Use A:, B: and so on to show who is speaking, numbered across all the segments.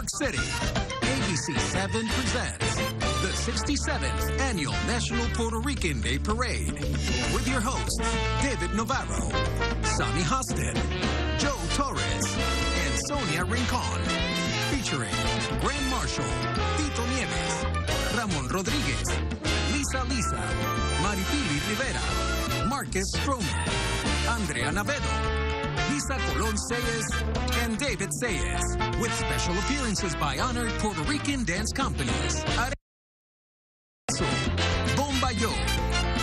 A: York City, ABC 7 presents the 67th Annual National Puerto Rican Day Parade with your hosts, David Navarro, Sonny Hostin, Joe Torres, and Sonia Rincon. Featuring Grand Marshal Tito Nieves, Ramon Rodriguez, Lisa Maripili Rivera, Marcus Stroman, Andrea Navedo, Lisa Colon Sayes, and David Sayes, with special appearances by honored Puerto Rican dance companies. Bomba Yo,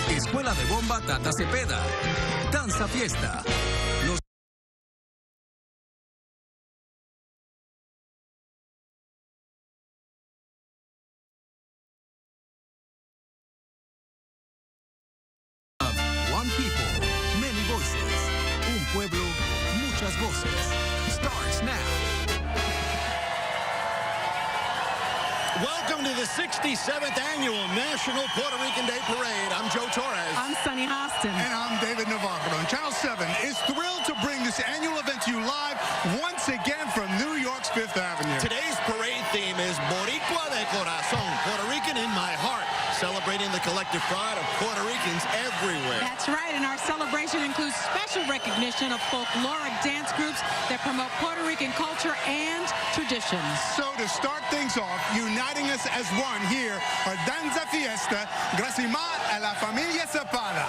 A: Escuela de Bomba Tata Cepeda, Danza Fiesta, Los One People, Many Voices, Un Pueblo, Muchas Voces, starts now.
B: Welcome to the 67th Annual National Puerto Rican Day Parade. I'm Joe Torres.
C: I'm Sonny Hostin.
D: And I'm David Navarro. And Channel 7 is thrilled to bring this annual event to you live once again from New York's Fifth Avenue.
B: Today's parade theme is Boricua de Corazón, Puerto Rican in my heart, celebrating the collective pride of Puerto Ricans everywhere.
C: That's right, and our celebration includes special recognition of folkloric dance groups that promote Puerto Rican culture and traditions.
D: So to start things off, uniting us as one here are Danza Fiesta, gracias a la familia Zapata.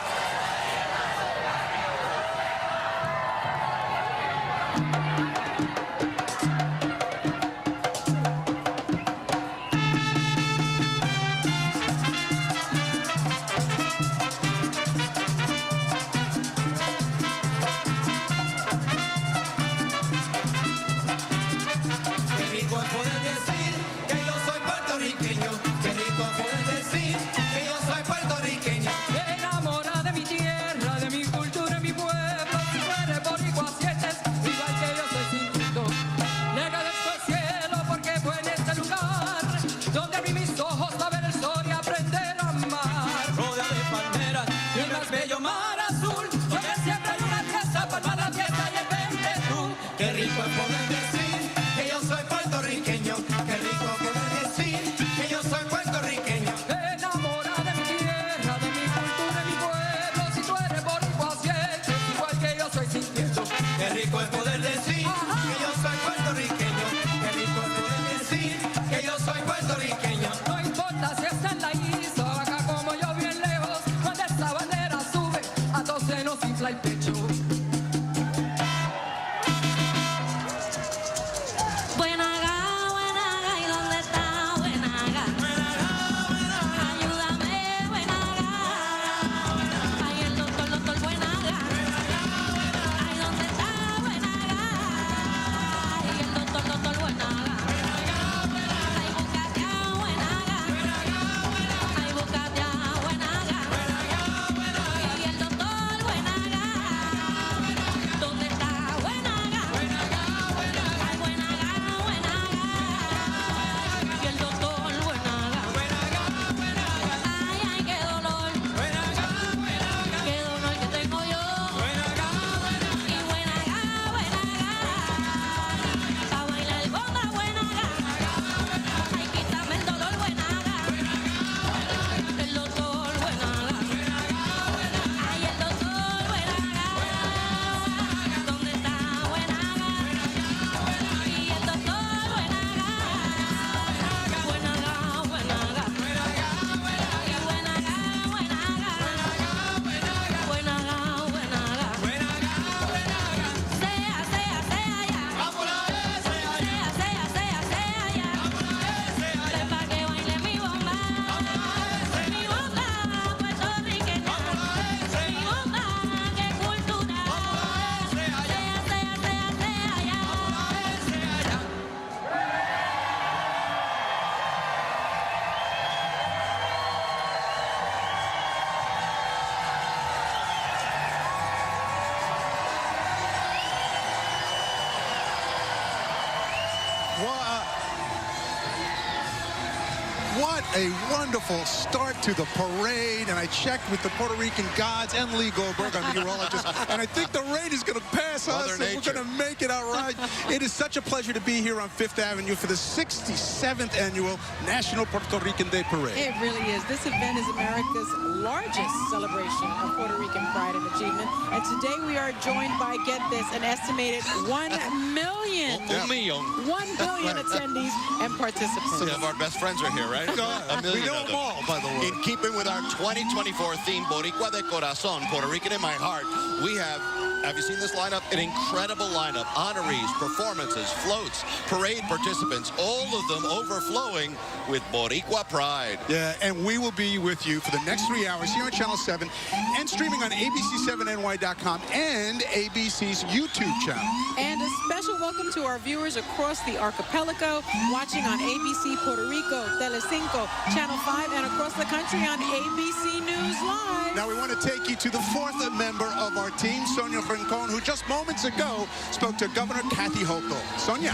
D: what a wonderful start to the parade. And I checked with the Puerto Rican gods and Lee Goldberg, our meteorologist, and I think the rain is going to pass us, and we're going to make it all right. It is such a pleasure to be here on Fifth Avenue for the 67th Annual National Puerto Rican Day Parade.
C: It really is. This event is America's largest celebration of Puerto Rican pride and achievement. And today we are joined by, get this, an estimated 1 million.
B: 1 million.
C: 1 billion attendees and participants.
B: Some of our best friends are here, right? A million
D: we know
B: of
D: them all, by the way.
B: In keeping with our 2024 theme, Boricua de Corazón, Puerto Rican in my heart, we have you seen this lineup? An incredible lineup. Honorees, performances, floats, parade participants, all of them overflowing with Boricua pride.
D: Yeah, and we will be with you for the next 3 hours here on Channel 7 and streaming on abc7ny.com and ABC's YouTube channel.
C: And a special welcome to our viewers across the archipelago, watching on ABC Puerto Rico, Telecinco, Channel 5, and across the country on ABC News Live.
D: Now we want to take you to the fourth member of our team, Sonia Rincon, who just moments ago spoke to Governor Kathy Hochul. Sonia.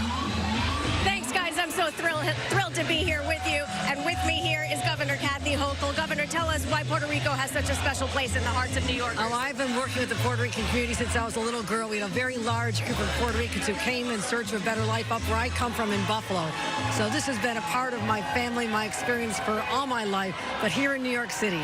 E: Thanks, guys. I'm so thrilled to be here with you. And with me here is Governor Kathy Hochul. Governor, tell us why Puerto Rico has such a special place in the hearts of New Yorkers.
F: Oh, I've been working with the Puerto Rican community since I was a little girl. We had a very large group of Puerto Ricans who came in search of a better life up where I come from in Buffalo. So this has been a part of my family, my experience for all my life. But here in New York City,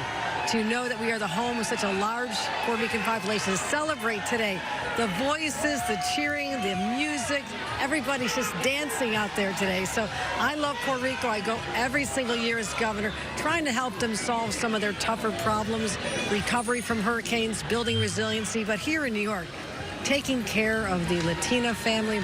F: to know that we are the home of such a large Puerto Rican population, to celebrate today, the voices, the cheering, the music, everybody's just dancing out there today. So I love Puerto Rico. I go every single year as governor, trying to help them solve some of their tougher problems, recovery from hurricanes, building resiliency. But here in New York, taking care of the Latina family,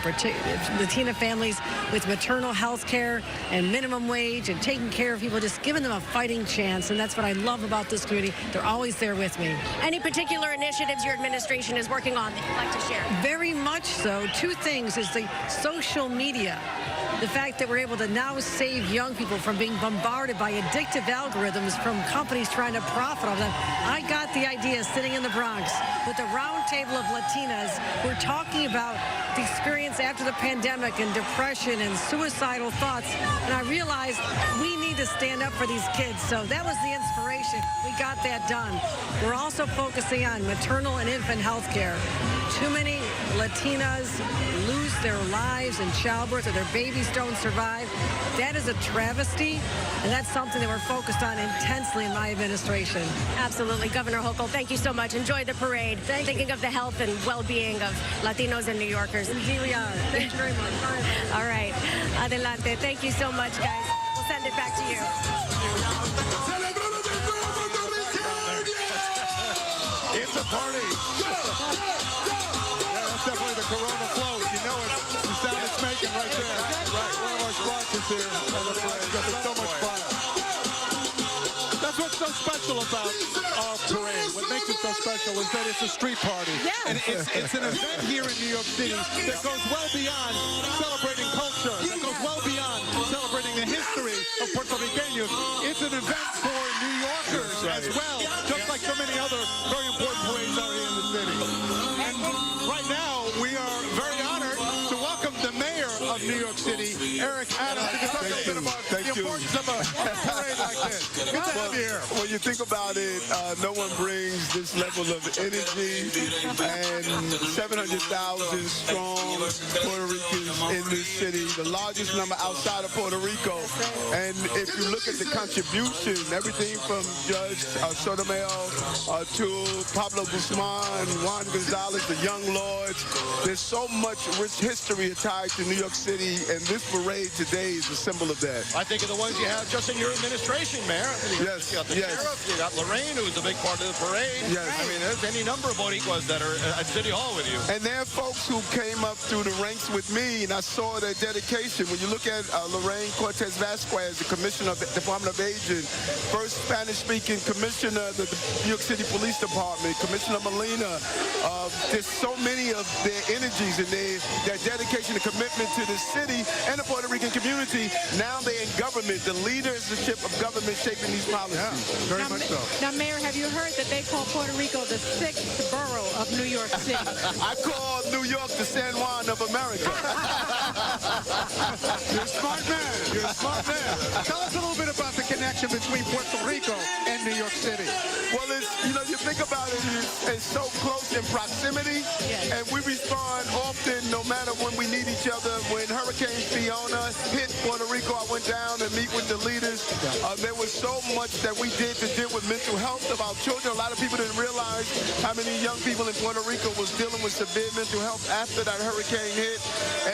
F: Latina families with maternal health care and minimum wage, and taking care of people, just giving them a fighting chance. And that's what I love about this community. They're always there with me.
E: Any particular initiatives your administration is working on that you'd like to share?
F: Very much so. Two things is the social media. The fact that we're able to now save young people from being bombarded by addictive algorithms from companies trying to profit off them. I got the idea sitting in the Bronx with a round table of Latinas. We're talking about the experience after the pandemic and depression and suicidal thoughts. And I realized we need to stand up for these kids. So that was the inspiration. We got that done. We're also focusing on maternal and infant health care. Too many Latinas lose their lives in childbirth, or their babies don't survive. That is a travesty, and that's something that we're focused on intensely in my administration.
E: Absolutely. Governor Hochul, thank you so much. Enjoy the parade. Thinking of the health and well-being of Latinos and New Yorkers.
F: Indeed we are. Thank you very much.
E: All right. Adelante. Thank you so much, guys. We'll send it back to you.
D: It's a party. Yeah, that's definitely the Corona float. You know it. The sound it's making right there. Right. One of our sponsors here on the parade. It's so much fun. That's what's so special about our parade. What makes it so special is that it's a street party.
C: Yeah.
D: And it's an event here in New York City that goes well beyond celebrating culture, that goes well beyond celebrating the history of Puerto Ricanos. It's an event for New Yorkers as well, just like so many other very important parades are here in the city. And right now, we are very honored to welcome the mayor of New York City, Eric Adams, to talk a little bit about the importance of a parade like this. Good to have you here.
G: When you think about it, no one brings this level of energy, and 700,000 strong Puerto Ricans in this city, the largest number outside of Puerto Rico. And if you look at the contribution, everything from Judge Sotomayor to Pablo Guzman, Juan Gonzalez, the Young Lords, there's so much rich history tied to New York City, and this parade today is a symbol of that.
B: I think of the ones you have just in your administration, Mayor.
G: Yes,
B: You got the sheriff, you got Lorraine, who's a big part of the parade.
G: Yes.
B: I mean, there's any number of Boricuas that are at City Hall with you.
G: And there are folks who came up through the ranks with me, and I saw their dedication. When you look at Lorraine Cortez Vasquez, the commissioner of the Department of Aging, first Spanish-speaking commissioner of the New York City Police Department, Commissioner Molina, there's so many of their energies and their dedication and commitment to the city and the Puerto Rican community. Now they're in government. The leadership of government government shaping these policies.
D: Yeah, very much so.
C: Now, Mayor, have you heard that they call Puerto Rico the 6th borough of New York City?
G: I call New York the San Juan of America.
D: You're a smart man. You're a smart man. Tell us a little bit about the connection between Puerto Rico and New York City.
G: Well, it's, you know, you think about it, it's so close in proximity, and we respond often no matter when we need each other. When Hurricane Fiona hit Puerto Rico, I went down to meet with the leaders. There was so much that we did to deal with mental health of our children. A lot of people didn't realize how many young people in Puerto Rico was dealing with severe mental health after that hurricane hit,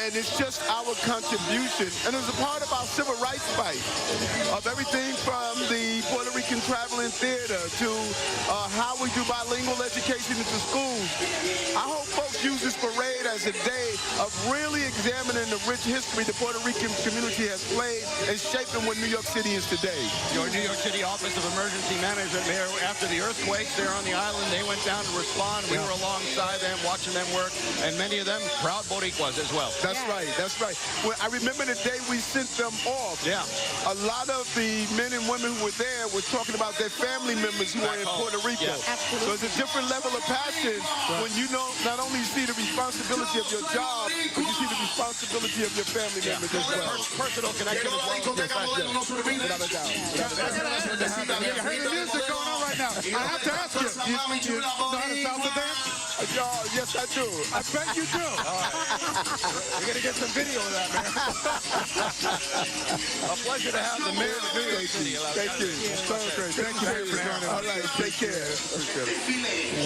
G: and it's just our contribution. And it was a part of our civil rights fight, of everything from the Puerto Rican traveling theater to how we do bilingual education into schools. I hope folks use this parade as a day of really examining the rich history the Puerto Rican community has played and shaping what New York City is today.
B: Your New York City Office of Emergency Management there, after the earthquakes there on the island, they went down to respond. We were alongside them, watching them work, and many of them proud Boricuas as well.
G: That's right. That's right. Well, I remember the day we sent them off.
B: Yeah.
G: A lot of the men and women who were there were talking about their family members who are in Puerto Rico.
B: Yeah.
G: So it's a different level of passion when you know not only see the responsibility of your job, but you see the responsibility of your family members as well.
B: Personal connection as well.
G: Without a doubt.
D: You heard the music going on right now. I have to ask you, you know how to salsa dance?
G: Yes, I do.
D: I bet you do.
B: We're going to get some video of that, man. A pleasure to have the mayor of New York City.
G: Thank you. So great. Thank you for joining us. All right, take care.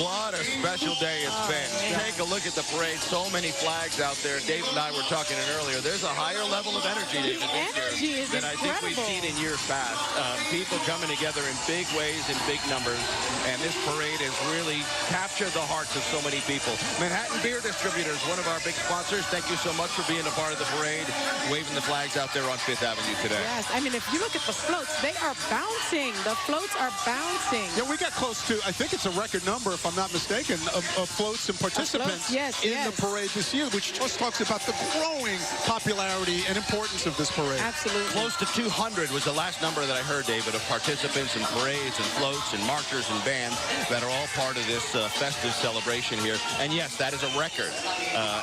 B: What a special day it's been. Take a look at the parade. So many flags out there. Dave and I were talking it earlier. There's a higher level of energy, David, this year than I think we've seen in years past. People coming together in big ways, in big numbers, and this parade has really captured the hearts of so many people. Manhattan Beer Distributors, one of our big sponsors. Thank you so much for being a part of the parade, waving the flags out there on Fifth Avenue today.
C: Yes, I mean, if you look at the floats, they are bouncing. The floats are bouncing.
D: Yeah, we got close to, I think it's a record number, if I'm not mistaken, of floats and participants in the parade this year, which just talks about the growing popularity and importance of this parade.
C: Absolutely.
B: Close to 200 was the last number that I heard, David, of participants and parades and floats and marchers and bands that are all part of this festive celebration here. And yes, that is a record.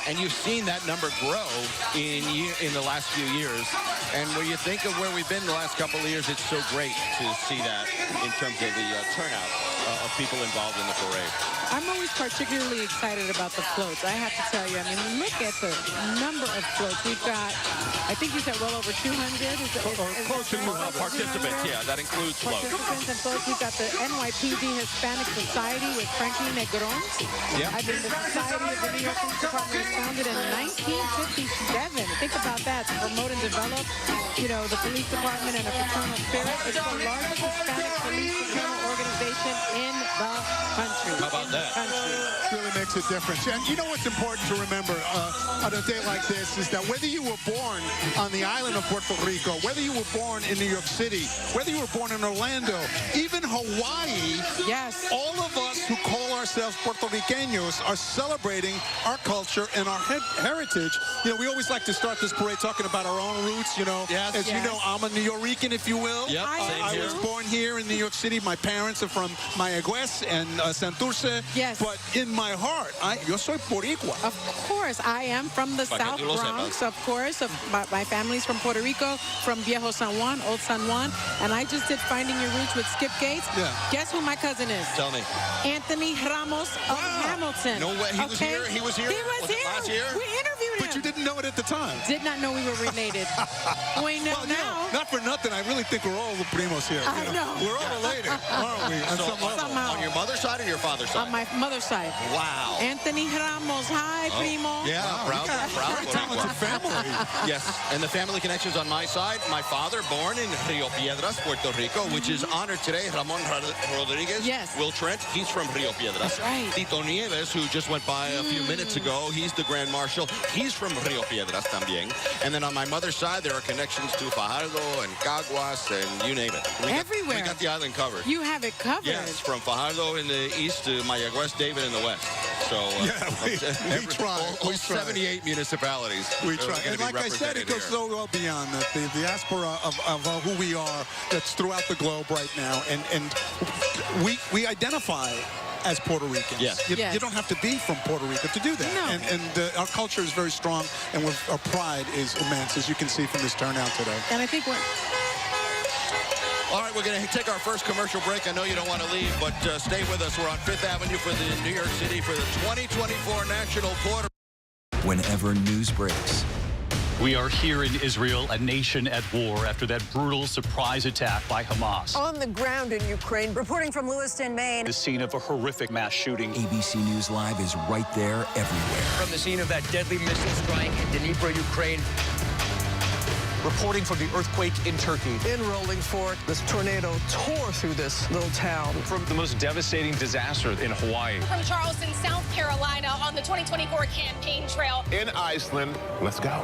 B: And you've seen that number grow in the last few years. And when you think of where we've been the last couple of years, it's so great to see that in terms of the turnout of people involved in the parade.
C: I'm always particularly excited about the floats. I have to tell you, I mean, look at the number of floats. We've got, I think you said well over 200.
B: Close to 200 participants, yeah, that includes floats.
C: Participants and floats. We've got the NYPD Hispanic Society with Frankie Negron.
B: Yeah.
C: I mean, the Society of the New York Police Department was founded in 1957. Think about that, to promote and develop, you know, the police department and a fraternal spirit. It's the largest Hispanic police fraternal organization in the country.
B: How about that?
D: It really makes a difference. And you know what's important to remember on a day like this is that whether you were born on the island of Puerto Rico, whether you were born in New York City, whether you were born in Orlando, even Hawaii, all of us who call ourselves Puerto Ricanos are celebrating our culture and our heritage. You know, we always like to start this parade talking about our own roots, you know. As you know, I'm a New Yorican, if you will.
B: Yep,
D: I was born here in New York City. My parents are from Mayagüez and Santurce. But in my heart, yo soy Boricua.
C: Of course, I am from the South Bronx, of course. My family's from Puerto Rico, from Viejo San Juan, Old San Juan. And I just did Finding Your Roots with Skip Gates. Guess who my cousin is?
B: Tell me.
C: Anthony Ramos of Hamilton.
B: No way. He was here? He was here?
C: He was here.
B: Last year?
C: We interviewed him.
D: But you didn't know it at the time.
C: Did not know we were related. We know
D: well,
C: now.
D: Not for nothing. I really think we're all the primos here.
C: I know.
D: We're all related, aren't we?
C: Somehow.
B: On your mother's side or your father's side?
C: On my mother's side.
B: Wow.
C: Anthony Ramos. Hi, primo.
B: Yeah, proud.
D: Talented family.
B: Yes, and the family connections on my side. My father, born in Rio Piedras, Puerto Rico, which is honored today. Ramon Rodriguez.
C: Yes.
B: Will Trent, he's from Rio Piedras.
C: That's right.
B: Tito Nieves, who just went by a few minutes ago, he's the Grand Marshal. He's from Rio Piedras también. And then on my mother's side, there are connections to Fajardo and Caguas and you name it.
C: Everywhere.
B: We got the island covered.
C: You have it covered.
B: Yes, from Fajardo in the east to Mayagüez, David in the west. So
D: we try.
B: All 78 municipalities.
D: We try. And like I said, it goes so well beyond that. The diaspora of who we are that's throughout the globe right now. And we identify as Puerto Ricans.
B: Yes.
D: You don't have to be from Puerto Rico to do that.
C: No.
D: And our culture is very strong, and our pride is immense, as you can see from this turnout today.
C: And I think what...
B: All right, we're going to take our first commercial break. I know you don't want to leave, but stay with us. We're on 5th Avenue for the New York City for the 2024 National Puerto.
A: Whenever news breaks,
H: we are here in Israel, a nation at war after that brutal surprise attack by Hamas.
I: On the ground in Ukraine, reporting from Lewiston, Maine.
H: The scene of a horrific mass shooting.
A: ABC News Live is right there everywhere.
J: From the scene of that deadly missile strike in Dnipro, Ukraine.
H: Reporting from the earthquake in Turkey.
I: In Rolling Fork, this tornado tore through this little town.
H: From the most devastating disaster in Hawaii.
E: From Charleston, South Carolina, on the 2024 campaign trail.
K: In Iceland, let's go.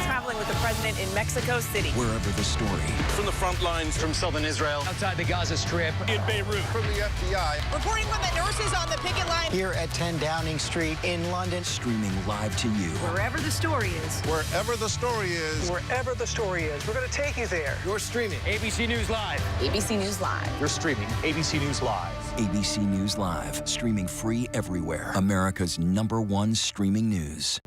I: Traveling with the president in Mexico City.
A: Wherever the story.
H: From the front lines. From southern Israel.
J: Outside the Gaza Strip.
H: In Beirut.
K: From the FBI.
I: Reporting from the nurses on the picket line.
J: Here at 10 Downing Street in London.
A: Streaming live to you.
I: Wherever the story is.
K: Wherever the story is.
I: Wherever the story is. We're going to take you there.
J: You're streaming ABC News Live.
I: ABC News Live.
H: You're streaming ABC News Live.
A: ABC News Live. Streaming free everywhere. America's #1 streaming news.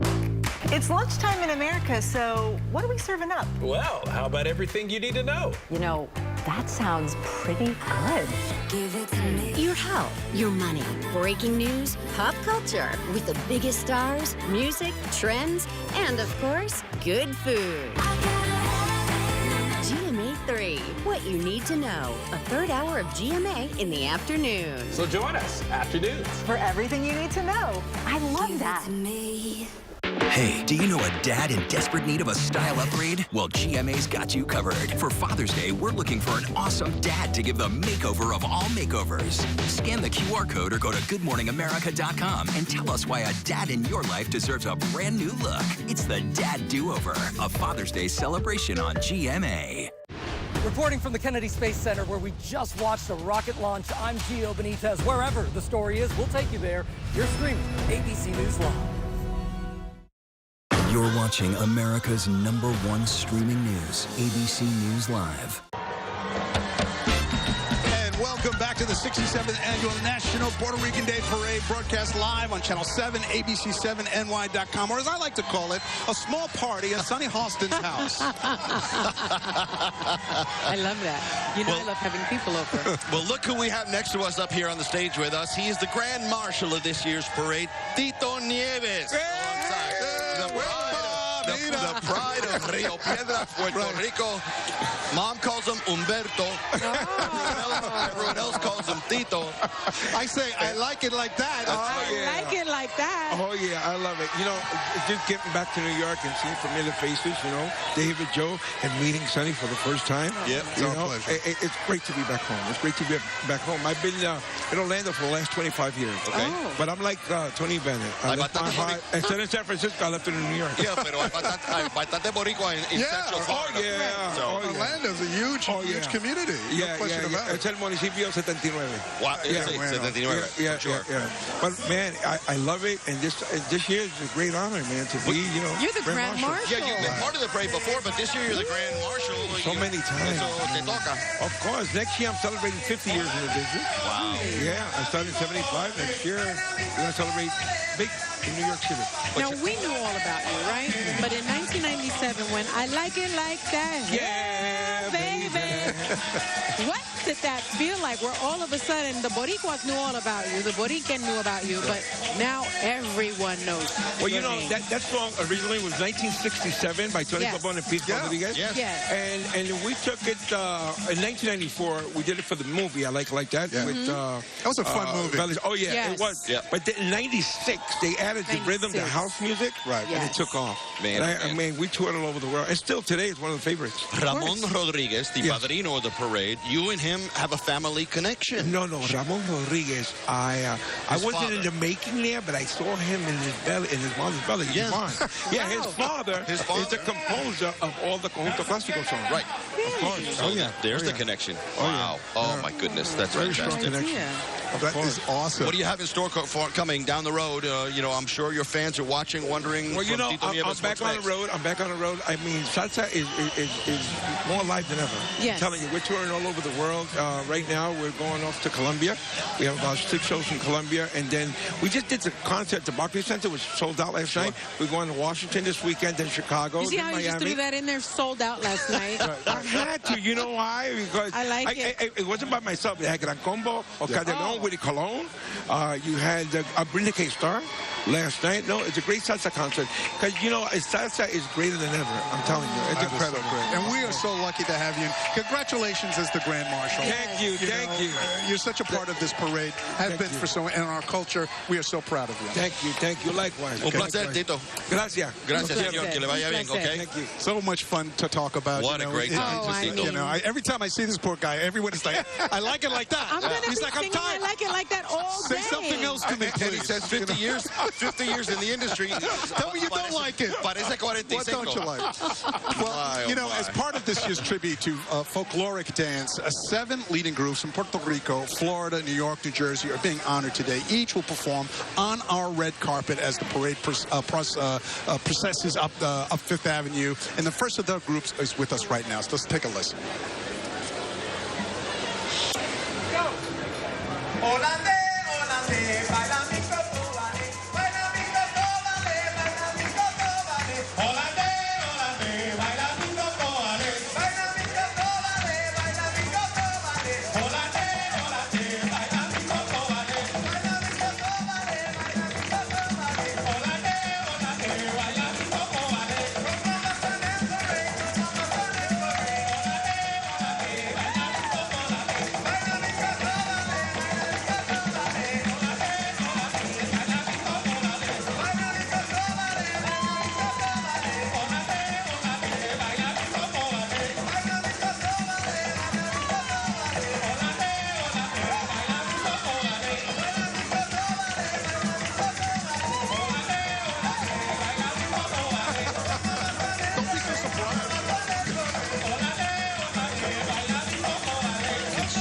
I: It's lunchtime in America, so what are we serving up?
J: Well, how about everything you need to know?
I: You know, that sounds pretty good.
L: Give it to me. Your health, your money, breaking news, pop culture, with the biggest stars, music, trends, and of course, good food. GMA 3, what you need to know. A third hour of GMA in the afternoon.
J: So join us, Afternoons.
I: For everything you need to know. I love that.
A: Hey, do you know a dad in desperate need of a style upgrade? Well, GMA's got you covered. For Father's Day, we're looking for an awesome dad to give the makeover of all makeovers. Scan the QR code or go to goodmorningamerica.com and tell us why a dad in your life deserves a brand new look. It's the Dad Do-Over, a Father's Day celebration on GMA.
J: Reporting from the Kennedy Space Center, where we just watched a rocket launch, I'm Gio Benitez. Wherever the story is, we'll take you there. You're streaming ABC News Live.
A: You're watching America's #1 streaming news, ABC News Live.
D: And welcome back to the 67th Annual National Puerto Rican Day Parade, broadcast live on Channel 7, ABC7NY.com, or as I like to call it, a small party at Sonny Halston's house.
C: I love that. You know, I love having people over.
B: Well, look who we have next to us up here on the stage with us. He is the Grand Marshal of this year's parade, Tito Nieves. The pride of Rio Piedras, Puerto Rico. Mom calls him Humberto. Everyone else calls him Tito.
D: I say, I like it like that.
C: I like it like that.
K: Oh, yeah, I love it. You know, just getting back to New York and seeing familiar faces, you know, David, Joe, and meeting Sonny for the first time.
B: Yep,
K: it's our pleasure. It's great to be back home. It's great to be back home. I've been in Orlando for the last 25 years.
B: Okay.
C: Oh.
K: But I'm like Tony Bennett. I left my heart. Instead of San Francisco, I left it in New York.
B: Yeah, pero hay bastante boricua in Central Florida.
K: Oh, yeah.
B: So,
D: Orlando's a huge community.
K: Yeah, yeah. Es el municipio 79.
B: wow,
K: Yeah,
B: sí,
K: bueno.
B: 79,
K: Yeah,
B: sure.
K: yeah. But, man, I love it. And this year is a great honor, man, to be, you know,
C: You're the Grand Marshal.
B: Yeah, you've been part of the parade before, but this year you're the Grand Marshal.
K: So many times.
B: So te toca.
K: Of course. Next year, I'm celebrating 50 years in the business.
B: Wow.
K: Yeah, I started in 75. Next year, we're going to celebrate big in New York City.
C: Now, we knew all about you, right? But in 1997, when I Like It Like That,
K: Yeah,
C: baby. What did that feel like? Where all of a sudden the Boricuas knew all about you, the Borican knew about you, but now everyone knows.
K: Well, you
C: your
K: know,
C: name.
K: that song originally was 1967 by Tony
C: Yes.
K: Pabon and Pete Rodriguez.
B: Yes.
C: Yes.
K: And we took it in 1994. We did it for the movie I Like That.
D: Yeah.
K: With,
D: that was a fun movie.
K: Oh, yeah,
C: Yes.
K: it was.
B: Yeah.
K: But then in 96, they added the rhythm, the
C: 96.
K: house music.
D: Right.
K: And
C: Yes.
K: it took off.
B: Man,
K: And I mean, we toured all over the world. And still today, it's one of the favorites.
B: Ramon Rodriguez, the
K: Yes.
B: padrino of the parade. You and him him have a family connection.
K: No, Ramon Rodriguez. I wasn't in the making there, but I saw him in his mother's belly.
B: Yeah.
K: Yeah, his father is the composer of all the Conjunto Clásico songs.
B: Right.
K: Of course.
B: So there's the connection. Wow. Oh, my goodness. That's
K: Very strong
B: fantastic.
K: connection.
D: That is awesome.
B: What do you have in store for coming down the road? You know, I'm sure your fans are watching, wondering.
K: Well, you know, I'm back on the road. I'm back on the road. I mean, salsa is more alive than ever.
C: Yes.
K: I'm telling you, we're touring all over the world. Right now, we're going off to Colombia. We have about 6 shows in Colombia. And then we just did the concert at the Barclays Center, which sold out last night. We're going to Washington this weekend, then Chicago,
C: You see
K: then
C: how you
K: Miami.
C: just threw that in there? Sold out last night.
K: I had to. You know why? Because
C: I like it.
K: It wasn't by myself. They had Gran Combo or Calderón, Willie Colon. You had Brenda K. Starr last night. No, it's a great salsa concert. Because, you know, salsa is greater than ever. I'm telling you. It's incredible.
D: So great. And we are so lucky to have you. Congratulations as the Grand Marshal.
K: Thank you. Thank you.
D: You're such a part of this parade. Have been for so, and our culture, we are so proud of you.
K: Thank you. Thank you. Likewise.
B: Un placer, Tito.
K: Gracias.
B: Gracias, señor. Que le vaya bien, okay?
K: Thank you.
D: So much fun to talk about.
B: What a great time.
D: You know, every time I see this poor guy, everyone is like, I like it like that.
C: I'm going to
D: He's
C: be
D: like, I'm
C: singing
D: tired.
C: I like it like that all day.
D: Say something else to me,
B: And he
D: please.
B: says 50 years, 50 years in the industry.
D: Tell me you don't like it.
B: Parece 45.
D: What don't you like? Well, you know, as part of this year's tribute to folkloric dance, 7 leading groups from Puerto Rico, Florida, New York, New Jersey are being honored today. Each will perform on our red carpet as the parade processes up Fifth Avenue. And the first of their groups is with us right now. So let's take a listen.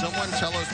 B: Someone tell us.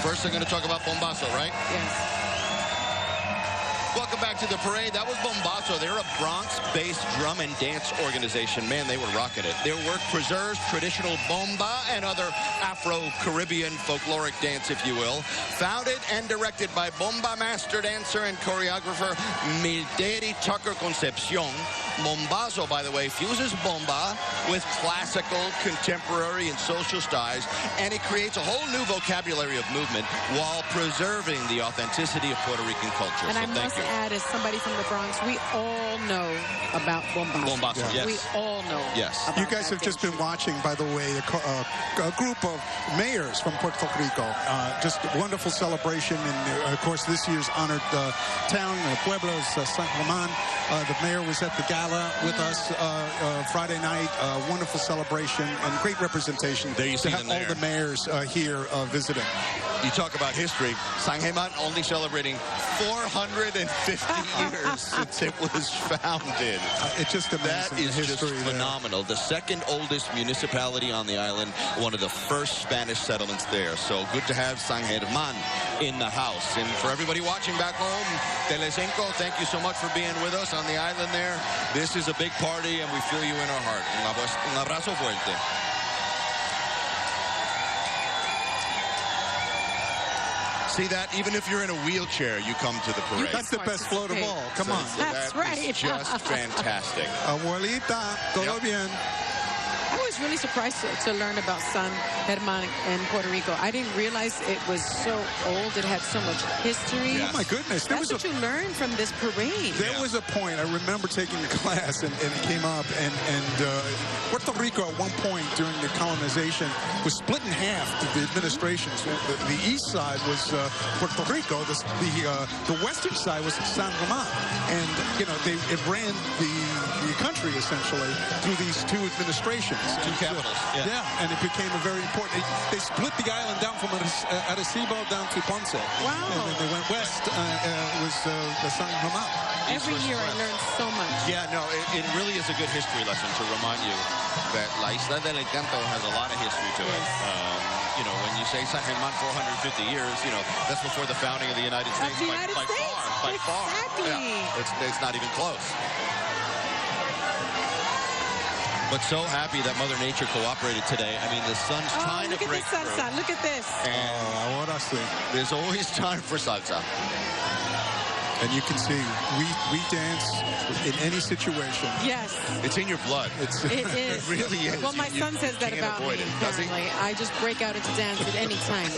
B: First, they're going to talk about Bombazo, right?
C: Yes.
B: Welcome back to the parade. That was Bombazo. They're a Bronx-based drum and dance organization. Man, they were rocking it. Their work preserves traditional bomba and other Afro-Caribbean folkloric dance, if you will. Founded and directed by bomba master dancer and choreographer Mideri Tucker Concepcion. Bombazo, by the way, fuses bomba with classical, contemporary, and social styles, and it creates a whole new vocabulary of movement while preserving the authenticity of Puerto Rican culture.
C: And
B: so
C: I must add, as somebody from the Bronx, we all know about Bombazo.
B: Bombazo, yes.
C: We all know.
B: Yes.
D: You guys have just been watching, by the way, a group of mayors from Puerto Rico. Just a wonderful celebration. And, of course, this year's honored town, Pueblos, San Juan. The mayor was at the gala. gala with us Friday night. Wonderful celebration and great representation.
B: There you see them
D: all the mayors here visiting.
B: You talk about history. San Germán only celebrating 450 years since it was founded.
D: It's just amazing.
B: That is just phenomenal. The second oldest municipality on the island, one of the first Spanish settlements there. So good to have San Germán in the house. And for everybody watching back home, Telecinco, thank you so much for being with us on the island there. This is a big party, and we feel you in our heart. Un abrazo fuerte. See that? Even if you're in a wheelchair, you come to the parade.
D: That's the best float of all. Come on.
C: That's right.
B: It's just fantastic.
D: Abuelita, todo bien.
C: I was really surprised to learn about San Germán in Puerto Rico. I didn't realize it was so old. It had so much history.
D: Oh, my goodness.
C: That's what you learned from this parade.
D: There was a point, I remember taking a class, and it came up, and Puerto Rico at one point during the colonization was split in half, the administrations. The east side was Puerto Rico. The western side was San Germán. And, you know, it ran the country, essentially, through these two administrations.
B: Two capitals.
D: Yeah, and it became a very important. They split the island down from Arecibo down to Ponce.
C: Wow.
D: And then they went west. Was the San Germán.
C: Every year I learned so much.
B: Yeah, no, it really is a good history lesson to remind you that La Isla del Encanto has a lot of history to it. You know, when you say San Germán 450 years, you know, that's before the founding of the United States. By far.
C: Exactly.
B: Yeah, it's not even close. But so happy that Mother Nature cooperated today. I mean, the sun's trying to break through.
C: Look at this salsa. Look at this.
B: And
D: ahora sí.
B: There's always time for salsa.
D: And you can see, we dance in any situation.
C: Yes.
B: It's in your blood.
C: It is.
B: It really is.
C: Well, my son says that about me, apparently. I just break out into dance at any time.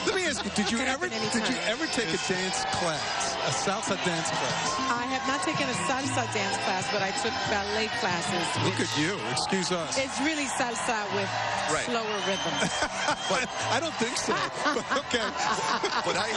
D: Let me ask you, did you ever take a dance class, a salsa dance class?
C: I have not taken a salsa dance class, but I took ballet classes.
D: Look at you. Excuse us.
C: It's really salsa with slower rhythms.
B: But
D: I don't think so. Okay.
B: But I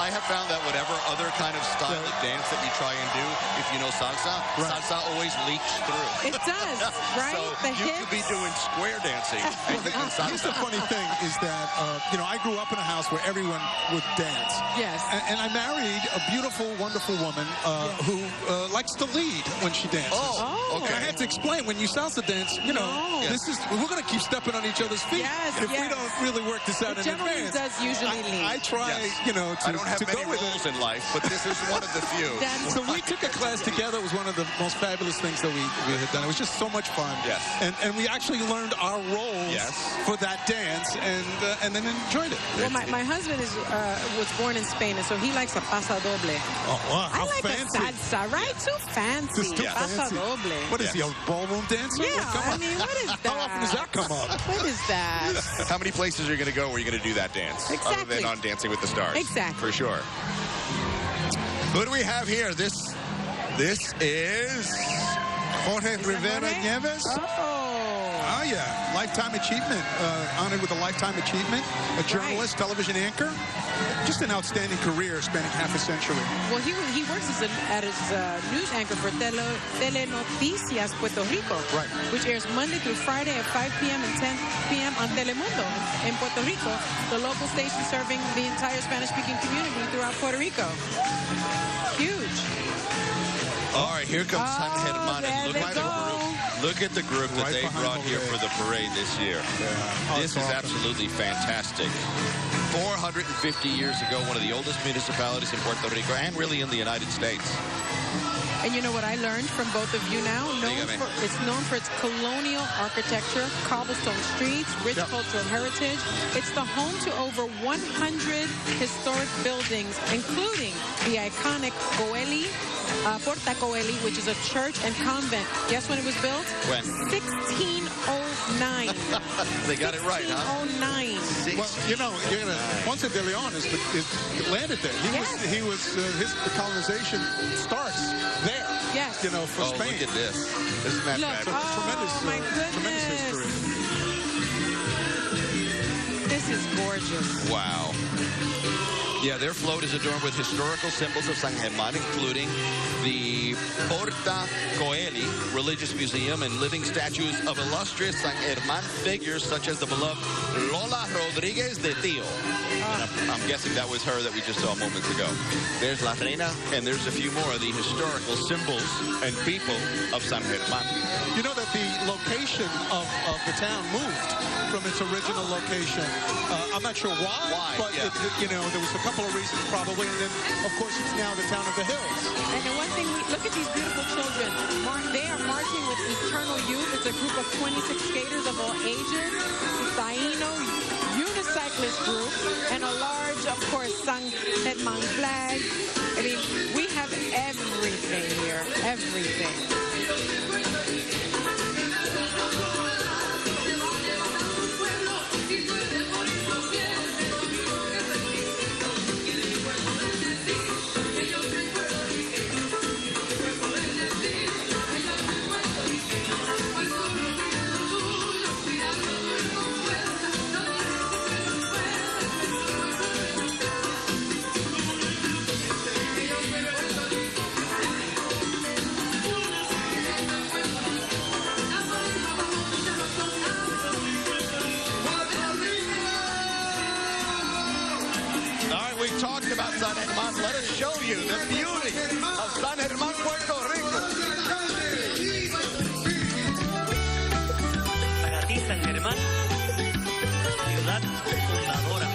B: have found that whatever other kind of style of dance that you try and do, if you know salsa, salsa always leaks through.
C: It does, right?
B: So you could be doing square dancing.
D: Here's the funny thing is that, you know, I grew up in a house where everyone would dance.
C: Yes.
D: And I married a beautiful, wonderful woman who likes to lead when she dances.
B: Oh, okay.
D: And I had to explain, when you salsa dance, you know, we're going to keep stepping on each other's feet.
C: Yes,
D: if we don't really work this out in advance.
C: does usually lead.
D: I try, you know, to
B: I don't have many rules in life, but this is one of the few.
D: So we took a class together. It was one of the most fabulous things that we had done. It was just so much fun.
B: Yes.
D: And we actually learned our roles for that dance and then enjoyed it.
C: Well, my husband was born in Spain, and so he likes a paso doble.
D: Oh, wow.
C: I like
D: fancy.
C: a salsa, right? Too fancy.
D: Just too fancy.
C: Doble.
D: What is he, a ballroom dancer?
C: Yeah,
D: Come on.
C: I mean, what is that?
D: How often does that come up?
C: What is that?
B: How many places are you going to go where you're going to do that dance?
C: Exactly.
B: Other than on Dancing with the Stars.
C: Exactly.
B: For sure. Who do we have here? This is
D: Jorge Rivera Nieves. Oh, yeah. Lifetime achievement. Honored with a lifetime achievement. A journalist, television anchor. Just an outstanding career spanning half a century.
C: Well, he works as news anchor for Telenoticias Puerto Rico, which airs Monday through Friday at 5 p.m. and 10 p.m. on Telemundo in Puerto Rico, the local station serving the entire Spanish-speaking community throughout Puerto Rico. Huge.
B: All right, here comes San Germán. Look at the group that they brought here for the parade this year. This is absolutely fantastic. 450 years ago, one of the oldest municipalities in Puerto Rico and really in the United States.
C: And you know what I learned from both of you now? It's known for its colonial architecture, cobblestone streets, rich cultural heritage. It's the home to over 100 historic buildings, including the iconic Porta Coeli, which is a church and convent. Guess when it was built?
B: When?
C: 1609.
B: They got it right, huh?
C: 1609.
D: Well, you know, Ponce de Leon is landed there. The colonization starts there.
C: Yes.
D: You know, for Spain.
B: Look at this. Isn't that fabulous?
D: Tremendous history.
C: This is gorgeous.
B: Wow. Yeah, their float is adorned with historical symbols of San Germán, including the Porta Coeli Religious Museum and living statues of illustrious San Germán figures such as the beloved Lola Rodríguez de Tío. And I'm guessing that was her that we just saw moments ago. There's La Reina, and there's a few more of the historical symbols and people of San Germán.
D: You know that the location of the town moved from its original location. I'm not sure why, but
B: yeah.
D: There was a couple of reasons probably, and then of course it's now the town of the hills.
C: And the one thing, look at these beautiful children. They are marching with Eternal Youth. It's a group of 26 skaters of all ages. The Taino unicyclist group, and a large, of course, San Germán flag. I mean, we have everything here, everything.
B: Talked about San Germán. Let us show you the beauty of San Germán, Puerto Rico.
M: Para ti, San Germán, ciudad fundadora.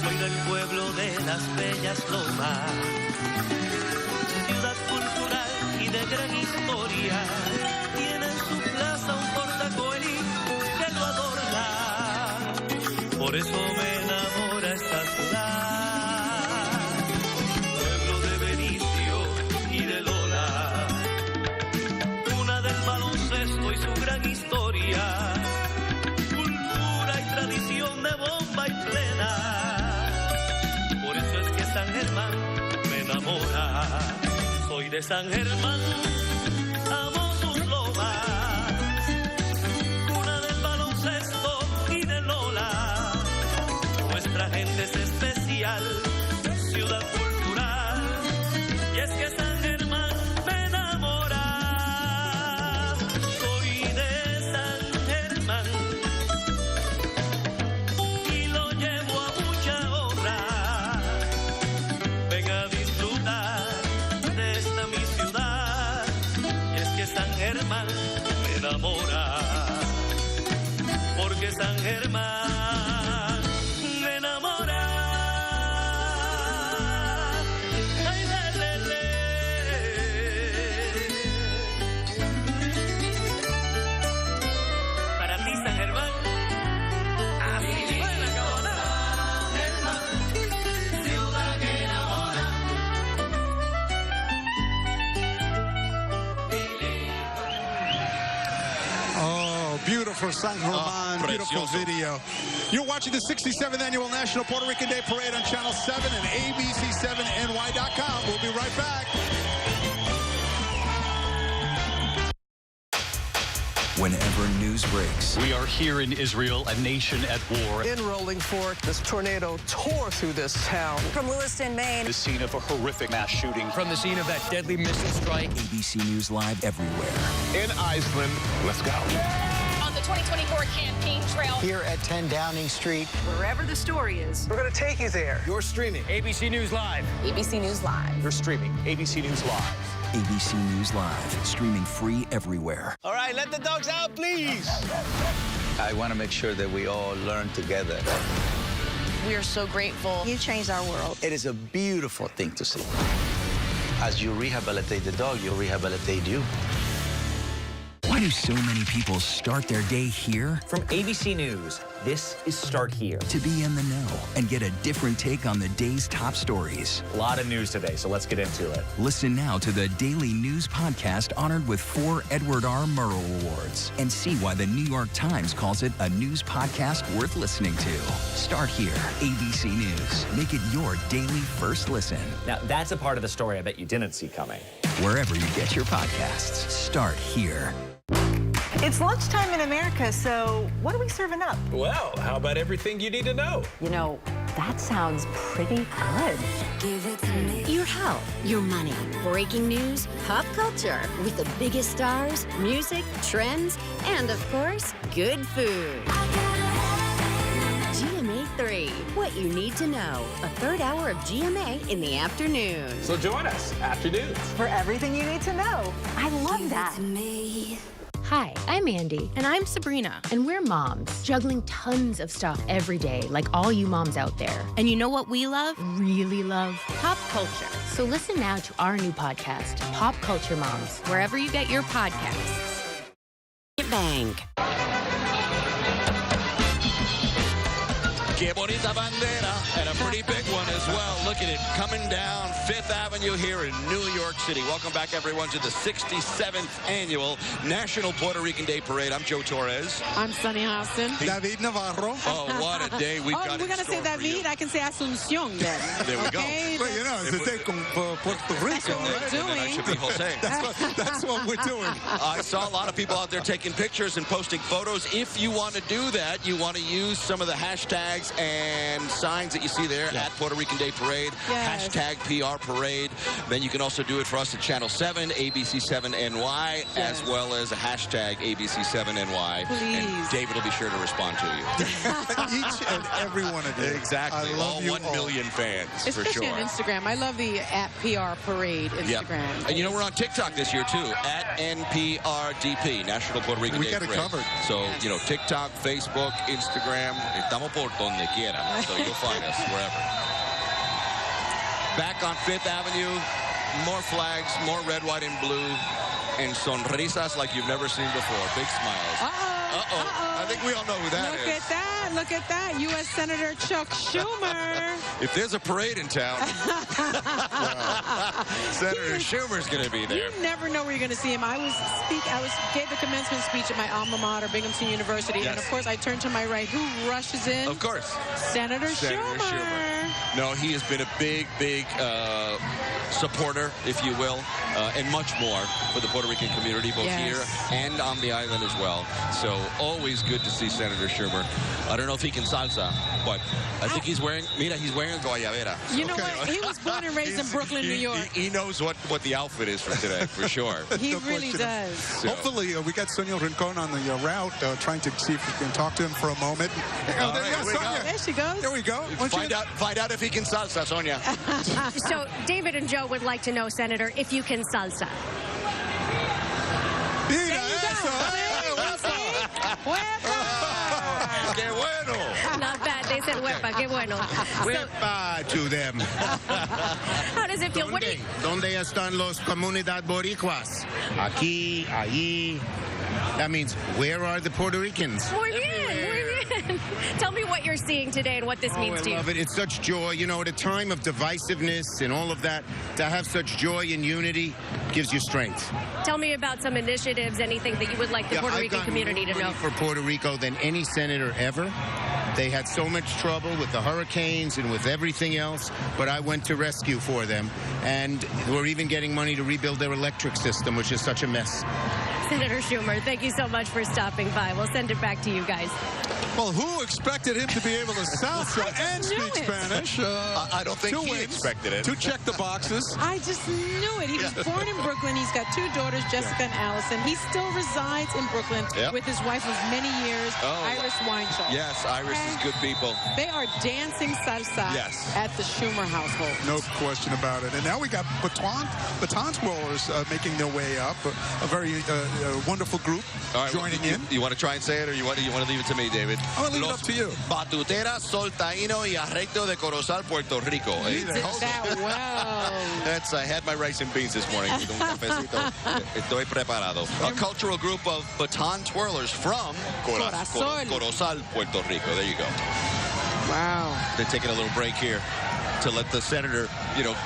M: Soy del pueblo de las bellas lomas, ciudad cultural y de gran historia. Tiene en su plaza un portacoeli que lo adorna, por eso me enamora esta ciudad. Pueblo de Benicio y de Lola, cuna del baloncesto y su gran historia, cultura y tradición de bomba y plena. Por eso es que San Germán me enamora. Soy de San Germán, amo sus lomas. Nuestra gente es especial, ciudad cultural, y es que San Germán me enamora. Soy de San Germán y lo llevo a mucha honra. Ven a disfrutar de esta mi ciudad, y es que San Germán me enamora, porque San Germán
D: for San Germán, beautiful video. You're watching the 67th Annual National Puerto Rican Day Parade on Channel 7 and ABC7NY.com. We'll be right back.
A: Whenever news breaks,
H: we are here in Israel, a nation at war.
N: In Rolling Fork, this tornado tore through this town.
O: From Lewiston, Maine.
H: The scene of a horrific mass shooting.
J: From the scene of that deadly missile strike.
A: ABC News Live everywhere.
P: In Iceland, let's go.
E: On the 2024 campaign trail.
Q: Here at 10 Downing Street.
O: Wherever the story is.
N: We're going to take you there.
J: You're streaming ABC News Live.
O: ABC News Live.
H: You're streaming ABC News Live.
A: ABC News Live, streaming free everywhere.
R: All right, let the dogs out, please. I want to make sure that we all learn together.
O: We are so grateful.
I: You changed our world.
R: It is a beautiful thing to see. As you rehabilitate the dog, you'll rehabilitate you.
A: Why do so many people start their day here?
S: From ABC News, this is Start Here.
A: To be in the know and get a different take on the day's top stories.
S: A lot of news today, so let's get into it.
A: Listen now to the Daily News Podcast honored with 4 Edward R. Murrow Awards and see why the New York Times calls it a news podcast worth listening to. Start Here, ABC News. Make it your daily first listen.
S: Now, that's a part of the story I bet you didn't see coming.
A: Wherever you get your podcasts, Start Here.
I: It's lunchtime in America, so what are we serving up?
P: Well, how about everything you need to know?
I: You know, that sounds pretty good.
L: Give it to me. Your health, your money, breaking news, pop culture, with the biggest stars, music, trends, and of course, good food. GMA 3, what you need to know. A third hour of GMA in the afternoon.
P: So join us, Afternoons.
I: For everything you need to know. I love that.
T: Hi, I'm Andy.
U: And I'm Sabrina.
T: And we're moms, juggling tons of stuff every day, like all you moms out there.
U: And you know what we love?
T: Really love
U: Pop culture.
T: So listen now to our new podcast, Pop Culture Moms,
U: Wherever you get your podcasts.
L: Bank.
B: Que bonita bandera, and a pretty big one as well. Look at it coming down 5th Avenue here in New York City. Welcome back, everyone, to the 67th Annual National Puerto Rican Day Parade. I'm Joe Torres.
C: I'm Sunny Hostin.
D: David Navarro.
B: Oh, what a day we've got
C: we're going to say David. I can say Asunción then.
B: There we go.
D: Well, you know, it's a day for Puerto Rico.
C: That's what we're doing.
B: That should be Jose.
D: That's what we're doing.
B: I saw a lot of people out there taking pictures and posting photos. If you want to do that, you want to use some of the hashtags and signs that you see there at Puerto Rican Day Parade.
C: Yes.
B: Hashtag PR Parade. Then you can also do it for us at Channel 7, ABC7NY, as well as a hashtag ABC7NY.
C: Please.
B: And David will be sure to respond to you.
D: Each and every one of you.
B: Exactly.
D: I love
B: all
D: you
B: 1 million fans,
C: Especially
B: for sure.
C: on Instagram. I love the @PR Parade Instagram.
B: Yep. And you know, we're on TikTok this year, too, at NPRDP, National Puerto Rican Day
D: We got it
B: Parade.
D: covered.
B: So, you know, TikTok, Facebook, Instagram, estamos por donde quiera. So you'll find us wherever. Back on 5th Avenue, more flags, more red, white, and blue, and sonrisas like you've never seen before. Big smiles. Uh-oh. I think we all know who that is.
C: Look at that. Look at that. U.S. Senator Chuck Schumer.
B: If there's a parade in town, Senator Schumer's going to be there.
C: You never know where you're going to see him. I gave the commencement speech at my alma mater, Binghamton University, and of course I turned to my right. Who rushes in?
B: Of course.
C: Senator Schumer.
B: No, he has been a big supporter, if you will, and much more for the Puerto Rican community, both here and on the island as well. So always good to see Senator Schumer. I don't know if he can salsa, but I think he's wearing a guayabera. So.
C: You know what? He was born and raised in Brooklyn, New York.
B: He knows what the outfit is for today, for sure.
C: He really does.
B: So.
D: Hopefully, we got Sonia Rincon on the route, trying to see if we can talk to him for a moment.
C: There she goes.
D: There we go.
B: Find out if he can salsa, Sonia.
E: So David and Joe would like to know, Senator, if you can salsa.
B: ¡Qué bueno!
E: Not bad. They said huepa. Qué bueno.
V: Huepa to them.
E: How does it feel?
V: ¿Dónde están los comunidad boricuas? Aquí, allí. That means, where are the Puerto Ricans?
E: Muy bien. Tell me what you're seeing today and what this means to you.
V: I love it. It's such joy. You know, at a time of divisiveness and all of that, to have such joy and unity gives you strength.
E: Tell me about some initiatives, anything that you would like the Puerto Rican community to know.
V: For Puerto Rico than any senator ever. They had so much trouble with the hurricanes and with everything else, but I went to rescue for them. And we're even getting money to rebuild their electric system, which is such a mess.
E: Senator Schumer, thank you so much for stopping by. We'll send it back to you guys.
D: Well, who expected him to be able to salsa and speak Spanish?
B: I don't think he expected it.
D: To check the boxes.
C: I just knew it. He was born in Brooklyn. He's got 2 daughters, Jessica and Allison. He still resides in Brooklyn with his wife of many years, Iris Weinschall.
B: Yes, Iris is good people.
C: They are dancing salsa at the Schumer household.
D: No question about it. And now we got baton twirlers making their way up. A very wonderful group joining in.
B: You want to try and say it, or you want to leave it to me, David?
D: I'm going to leave it up to you.
B: Batuteras, Sol Taíno y Arrecto de Corozal, Puerto Rico.
C: You did that well.
B: I had my rice and beans this morning. With un cafecito. Estoy preparado. A cultural group of baton twirlers from Corozal, Puerto Rico. There you go.
C: Wow.
B: They're taking a little break here to let the senator,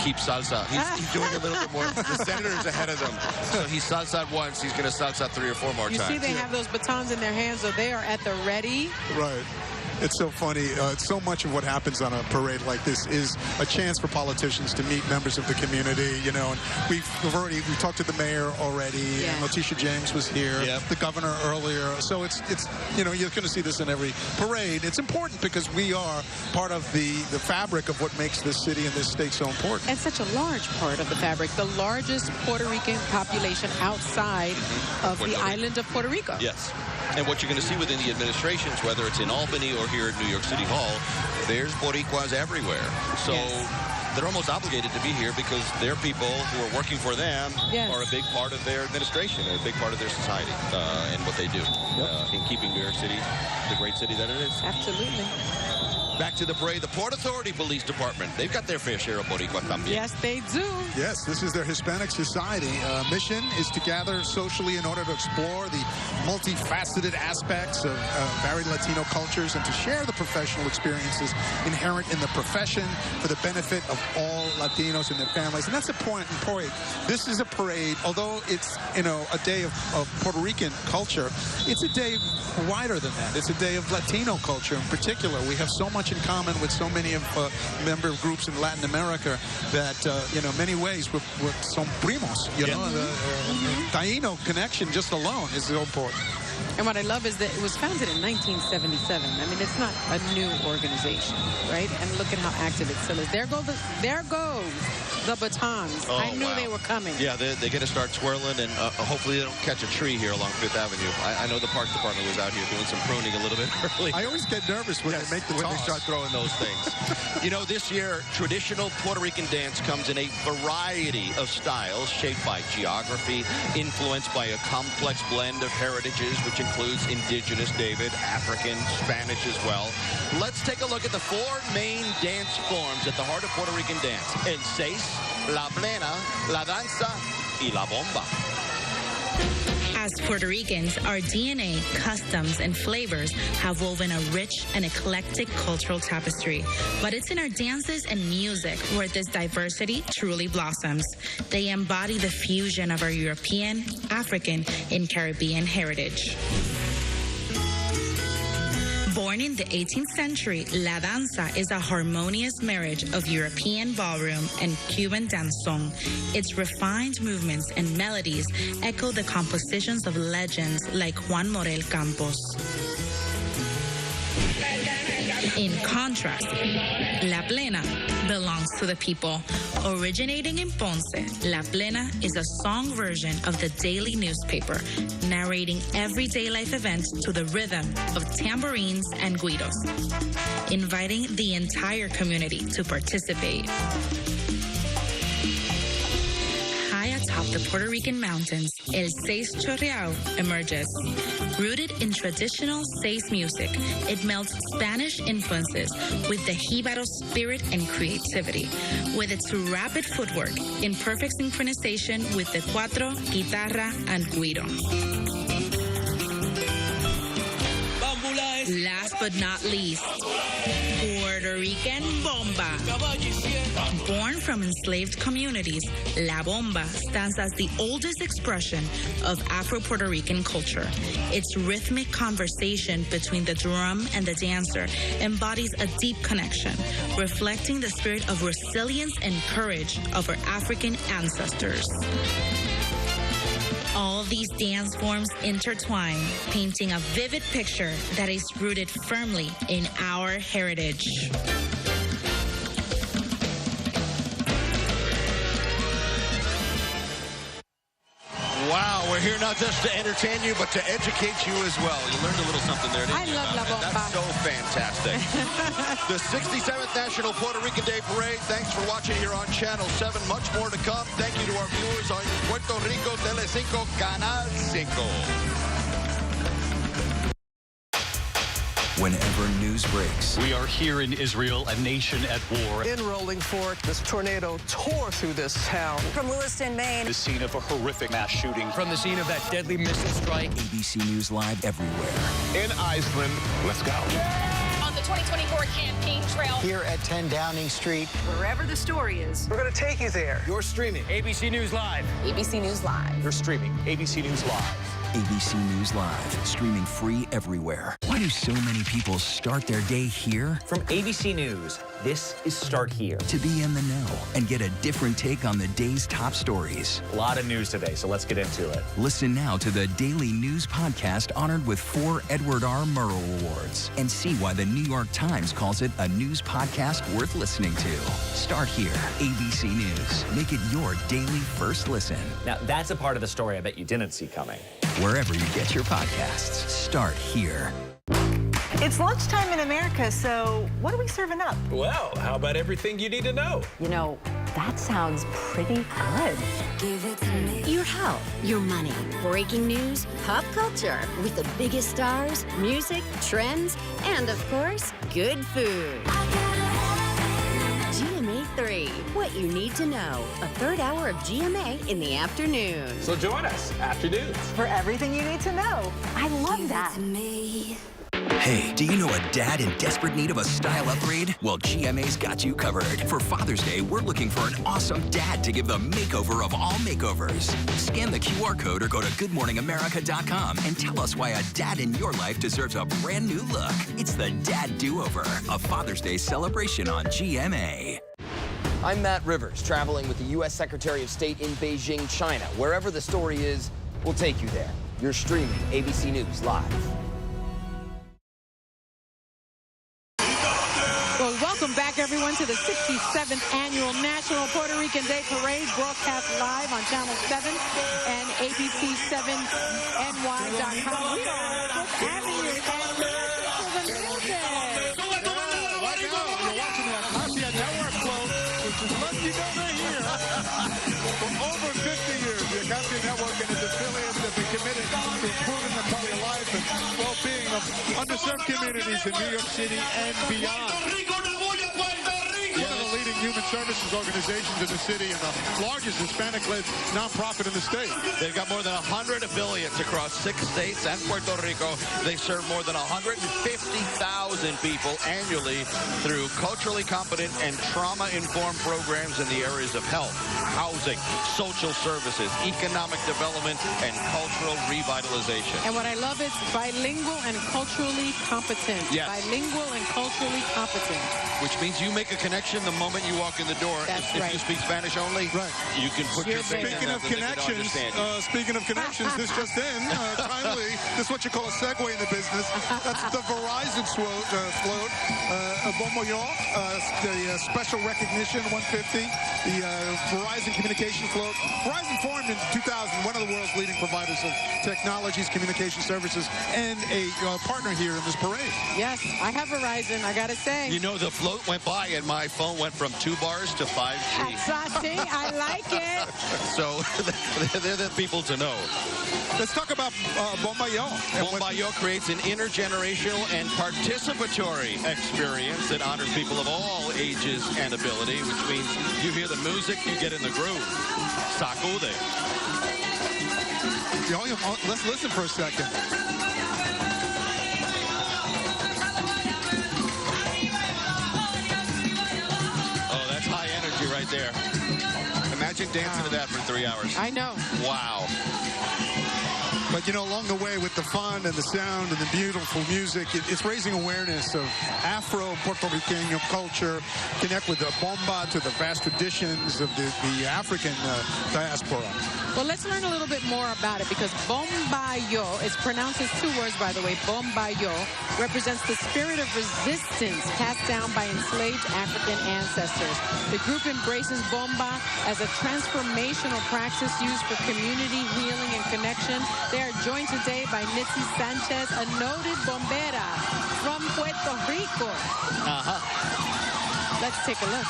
B: keep salsa. He's doing a little bit more. The senator is ahead of them. So he salsa'd once. He's going to salsa 3 or 4 more times.
C: You see they have those batons in their hands, so they are at the ready.
D: Right. It's so funny. So much of what happens on a parade like this is a chance for politicians to meet members of the community, you know. And we've talked to the mayor already, and Letitia James was here, the governor earlier. So it's you know, you're going to see this in every parade. It's important because we are part of the fabric of what makes this city and this state so important.
C: And such a large part of the fabric, the largest Puerto Rican population outside of the island of Puerto Rico.
B: Yes. And what you're going to see within the administrations, whether it's in Albany or here at New York City Hall, there's Boricuas everywhere. So they're almost obligated to be here because their people who are working for them are a big part of their administration, a big part of their society and what they do in keeping New York City the great city that it is.
C: Absolutely.
B: Back to the parade, the Port Authority Police Department. They've got their fair share of Boricua también.
C: Yes, they do.
D: Yes, this is their Hispanic Society. Mission is to gather socially in order to explore the multifaceted aspects of varied Latino cultures and to share the professional experiences inherent in the profession for the benefit of all Latinos and their families. And that's a point in parade. This is a parade, although it's, you know, a day of Puerto Rican culture, it's a day wider than that. It's a day of Latino culture in particular. We have so much in common with so many of member groups in Latin America that, you know, many ways we're some primos, you know. The Taino connection just alone is so important.
C: And what I love is that it was founded in 1977. I mean, it's not a new organization, right? And look at how active it still is. There goes the batons.
B: Oh,
C: I knew they were coming.
B: Yeah, they're going to start swirling, and hopefully they don't catch a tree here along Fifth Avenue. I know the Park Department was out here doing some pruning a little bit early.
D: I always get nervous when they make the toss.
B: When they start throwing those things. You know, this year, traditional Puerto Rican dance comes in a variety of styles shaped by geography, influenced by a complex blend of heritages, which includes indigenous, David, African, Spanish as well. Let's take a look at the four main dance forms at the heart of Puerto Rican dance: el seis, la plena, la danza, y la bomba.
U: As Puerto Ricans, our DNA, customs, and flavors have woven a rich and eclectic cultural tapestry. But it's in our dances and music where this diversity truly blossoms. They embody the fusion of our European, African, and Caribbean heritage. Born in the 18th century, La Danza is a harmonious marriage of European ballroom and Cuban dance song. Its refined movements and melodies echo the compositions of legends like Juan Morel Campos. In contrast, La Plena belongs to the people. Originating in Ponce, La Plena is a song version of the daily newspaper, narrating everyday life events to the rhythm of tambourines and guidos, inviting the entire community to participate. High atop the Puerto Rican mountains, El Seis Chorreao emerges. Rooted in traditional seis music, it melts Spanish influences with the Jíbaro spirit and creativity. With its rapid footwork in perfect synchronization with the cuatro, guitarra, and guido. Last but not least, Puerto Rican Bomba. Born from enslaved communities, La Bomba stands as the oldest expression of Afro-Puerto Rican culture. Its rhythmic conversation between the drum and the dancer embodies a deep connection, reflecting the spirit of resilience and courage of our African ancestors. All these dance forms intertwine, painting a vivid picture that is rooted firmly in our heritage.
B: Wow, we're here not just to entertain you, but to educate you as well. You learned a little something there, didn't you?
C: I love La Bomba.
B: That's so fantastic. The 67th National Puerto Rican Day Parade. Thanks for watching here on Channel 7. Much more to come. Thank you to our viewers on Puerto Rico Telecinco Canal 5.
A: Whenever news breaks.
H: We are here in Israel, a nation at war.
N: In Rolling Fork, this tornado tore through this town.
O: From Lewiston, Maine.
H: The scene of a horrific mass shooting.
J: From the scene of that deadly missile strike.
A: ABC News Live everywhere.
P: In Iceland, let's go.
E: On the 2024 campaign trail.
Q: Here at 10 Downing Street.
O: Wherever the story is.
N: We're going to take you there.
S: You're streaming ABC News Live.
O: ABC News Live.
S: You're streaming ABC News Live.
F: ABC News Live, streaming free everywhere. Why do so many people start their day here?
S: From ABC News, this is Start Here.
F: To be in the know and get a different take on the day's top stories.
S: A lot of news today, so let's get into it.
F: Listen now to the Daily News Podcast honored with 4 Edward R. Murrow Awards and see why the New York Times calls it a news podcast worth listening to. Start Here, ABC News. Make it your daily first listen.
S: Now, that's a part of the story I bet you didn't see coming.
F: Wherever you get your podcasts, Start Here.
I: It's lunchtime in America, so what are we serving up?
P: Well, how about everything you need to know?
I: You know, that sounds pretty good.
L: Give it to me. Your health, your money, breaking news, pop culture, with the biggest stars, music, trends, and of course, good food. GMA 3, what you need to know. A third hour of GMA in the afternoon.
P: So join us, Afternoons.
I: For everything you need to know. I love that.
F: Hey, do you know a dad in desperate need of a style upgrade? Well, GMA's got you covered. For Father's Day, we're looking for an awesome dad to give the makeover of all makeovers. Scan the QR code or go to goodmorningamerica.com and tell us why a dad in your life deserves a brand new look. It's the Dad Do-Over, a Father's Day celebration on GMA.
G: I'm Matt Rivers, traveling with the U.S. Secretary of State in Beijing, China. Wherever the story is, we'll take you there. You're streaming ABC News Live.
C: Well, welcome back, everyone, to the 67th Annual National Puerto Rican Day Parade, broadcast live on Channel 7 and ABC7NY.com. We are on Fifth Avenue, and listen to the music.
D: Right now, you're watching the Acacia Network float, which is letting you know they're here. For over 50 years, the Acacia Network and its affiliates have been committed to improving the quality of life and well-being of underserved communities in New York City and beyond. One of the leading human services organizations in the city and the largest Hispanic-led nonprofit in the state.
B: They've got more than 100 affiliates across 6 states and Puerto Rico. They serve more than 150,000 people annually through culturally competent and trauma-informed programs in the areas of health, housing, social services, economic development, and cultural revitalization.
C: And what I love is bilingual and culturally competent.
B: Yes.
C: Bilingual and culturally competent.
B: Which means you make a connection the moment you walk in the door.
C: That's
B: if
C: right.
B: you speak Spanish only, you can put your finger in
D: Speaking of connections, this just in, timely, this is what you call a segue in the business. That's the Verizon float, Bomboyo, the special recognition 150, the Verizon communication float. Verizon formed in 2000, one of the world's leading providers of technologies, communication services, and a partner here in this parade.
C: Yes, I have Verizon, I gotta say.
B: You know, the float went by and my phone went from 2 bars to 5G.
C: Exciting, I like it.
B: So they're the people to know.
D: Let's talk about Bomboyo.
B: Bomboyo creates an intergenerational and participatory experience that honors people of all ages and ability, which means you hear the music, you get in the groove. Sacude.
D: Let's listen for a second.
B: Right there. Imagine dancing to that for 3 hours.
C: I know.
B: Wow.
D: But, you know, along the way with the fun and the sound and the beautiful music, it's raising awareness of Afro-Puerto Rican culture, connect with the bomba to the vast traditions of the African diaspora.
C: Well, let's learn a little bit more about it, because Bombayo, it's pronounced as 2 words, by the way. Bombayo represents the spirit of resistance passed down by enslaved African ancestors. The group embraces bomba as a transformational practice used for community healing and connection. They are joined today by Linsey Sanchez, a noted bombera from Puerto Rico. Let's take a look.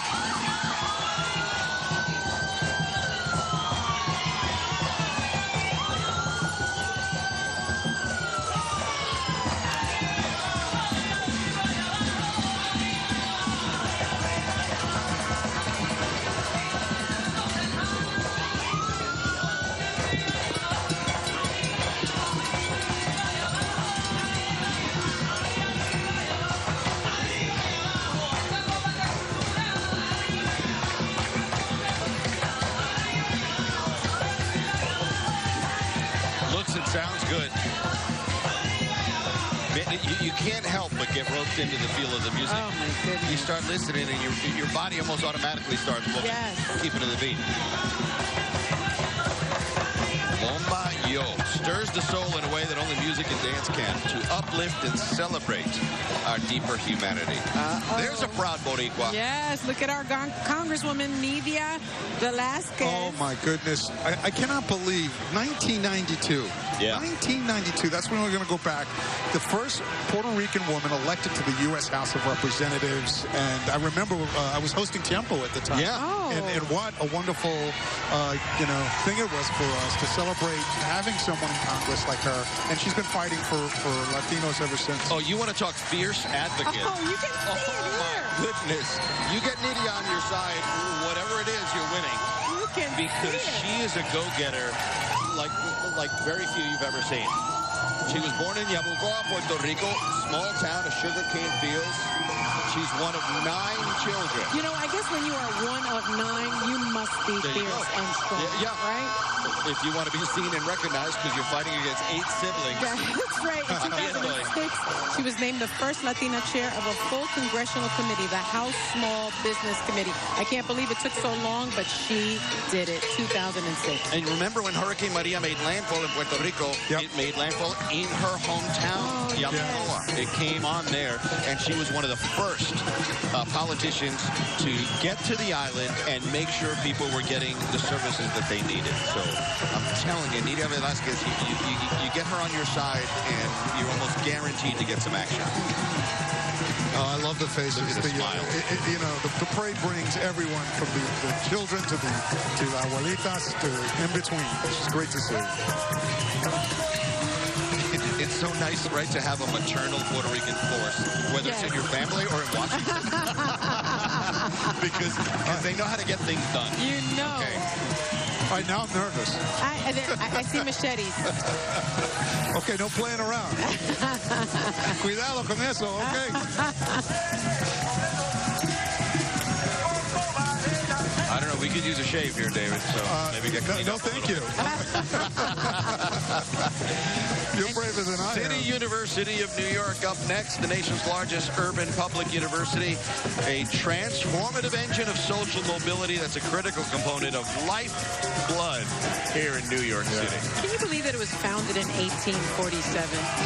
B: Looks and sounds good. You can't help but get roped into the feel of the music.
C: Oh, my goodness.
B: You start listening, and your body almost automatically starts moving.
C: Yes.
B: Keeping to the beat. Bomba Yo stirs the soul in a way that only music and dance can, to uplift and celebrate our deeper humanity. There's a proud Boricua.
C: Yes, look at our Congresswoman, Nidia Velasquez.
D: Oh, my goodness. I cannot believe 1992.
B: Yeah.
D: 1992, that's when we're going to go back. The first Puerto Rican woman elected to the U.S. House of Representatives. And I remember I was hosting Tiempo at the time.
B: Yeah.
C: Oh.
D: And what a wonderful, thing it was for us to celebrate having someone in Congress like her. And she's been fighting for Latinos ever since.
B: Oh, you want to talk fierce advocate?
C: Oh, you can see it
B: my
C: here.
B: goodness. You get Nidia on your side, whatever it is, you're winning.
C: You can
B: Because
C: see it.
B: she is a go-getter like very few you've ever seen. She was born in Yabucoa, Puerto Rico, small town of sugarcane fields. She's one of 9 children.
C: You know, I guess when you are one of 9, you must be fierce and strong, right?
B: If you want to be seen and recognized, because you're fighting against 8 siblings.
C: That's right. In 2006, she was named the first Latina chair of a full congressional committee, the House Small Business Committee. I can't believe it took so long, but she did it, 2006.
B: And remember when Hurricane Maria made landfall in Puerto Rico, it made landfall in her hometown, Yabucoa. It came on there, and she was one of the first politicians to get to the island and make sure people were getting the services that they needed. So I'm telling you, Nidia Velasquez, you get her on your side, and you're almost guaranteed to get some action.
D: Oh, I love the faces.
B: Look at the smile.
D: The parade brings everyone from the children to abuelitas to in between. It's just great to see.
B: It's so nice, right, to have a maternal Puerto Rican force, whether it's in your family or in Washington. because they know how to get things done.
C: You know.
B: Okay.
D: All right, now I'm nervous.
C: I see machetes.
D: Okay, no playing around. Cuidado con eso, okay?
B: I don't know. We could use a shave here, David. So maybe get cleaned up.
D: Thank you. You're braver than I am.
B: City University of New York up next, the nation's largest urban public university. A transformative engine of social mobility that's a critical component of lifeblood here in New York City.
C: Can you believe that it was founded in 1847?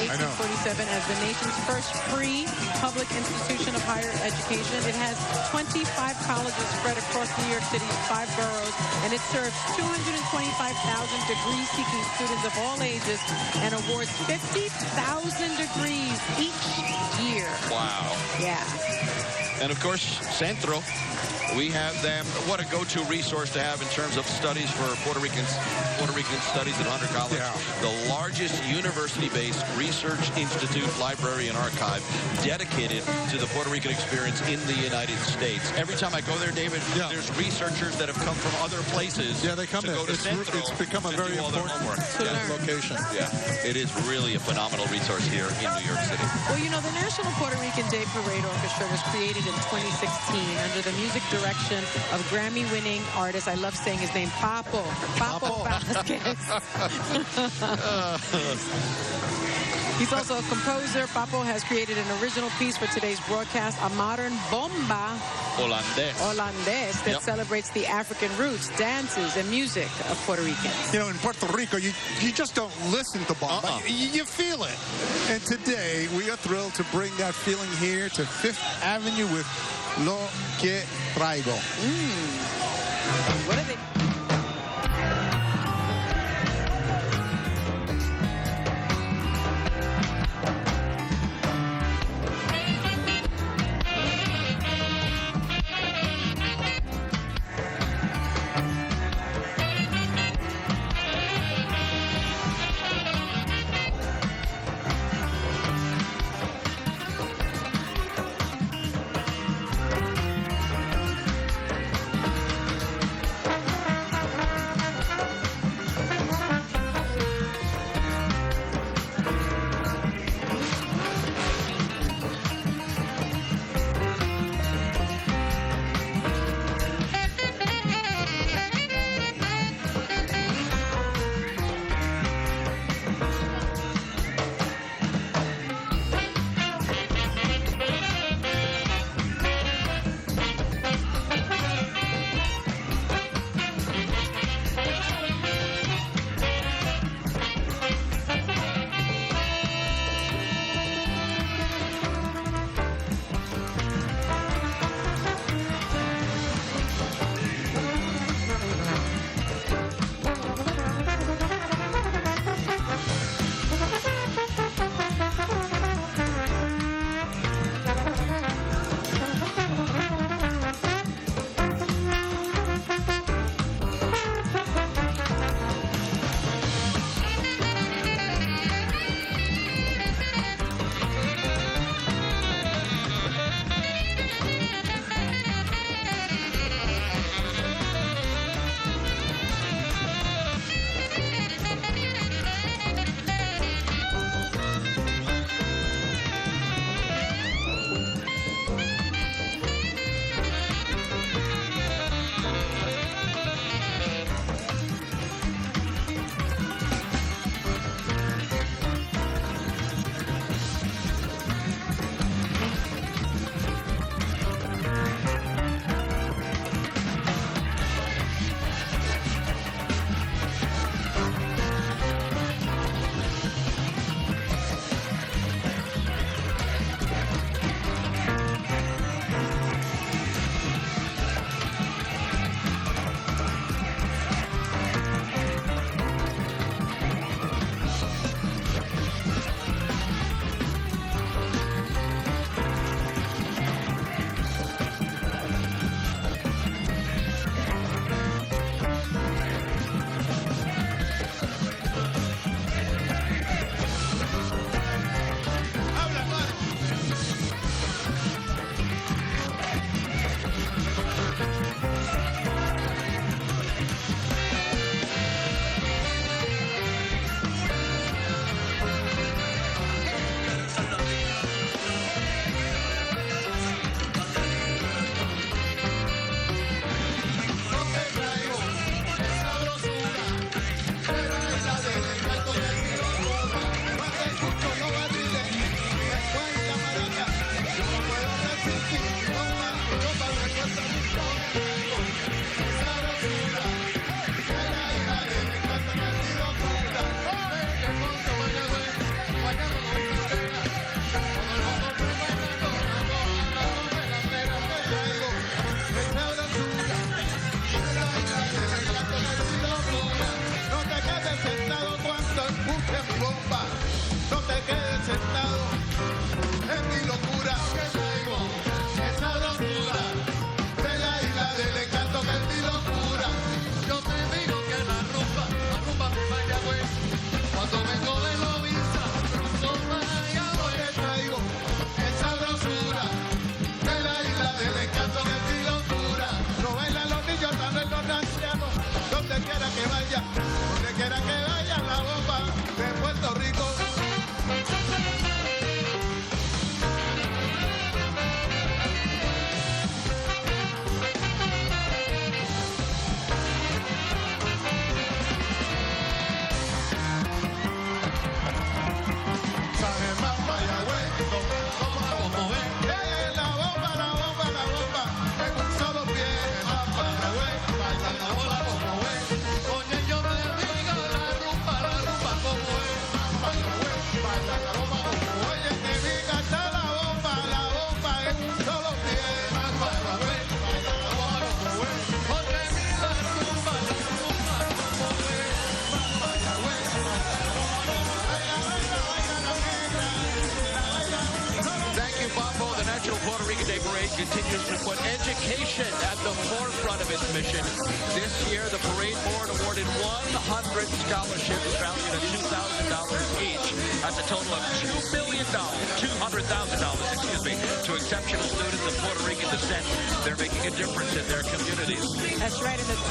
C: 1847 as the nation's first free public institution of higher education. It has 25 colleges spread across New York City's 5 boroughs, and it serves 225,000 degree-seeking students of all ages and awards 50,000 degrees each year.
B: Wow.
C: Yeah.
B: And of course, Centro, we have them. What a go-to resource to have in terms of studies for Puerto Rican studies at Hunter College.
D: Yeah.
B: The largest university-based research institute, library, and archive dedicated to the Puerto Rican experience in the United States. Every time I go there, David, there's researchers that have come from other places.
D: Yeah, they come
B: to
D: in.
B: go to Centro.
D: It's become a very important location.
B: Yeah, it is really a phenomenal resource here in New York City.
C: Well, you know, the National Puerto Rican Day Parade Orchestra was created in 2016 under the music direction of Grammy-winning artist, I love saying his name, Papo Vasquez. He's also a composer. Papo has created an original piece for today's broadcast, a modern bomba Holandés that celebrates the African roots, dances, and music of Puerto Ricans.
D: You know, in Puerto Rico, you just don't listen to bomba. You feel it. And today, we are thrilled to bring that feeling here to 5th Avenue with Lo Que Traigo.
C: What are they?
B: Put education at the forefront of its mission. This year, the parade board awarded 100 scholarships valued at $2,000 each. That's a total of $2 million, $200,000, excuse me, to exceptional students of Puerto Rican descent. They're making a difference in their communities.
C: That's right, and the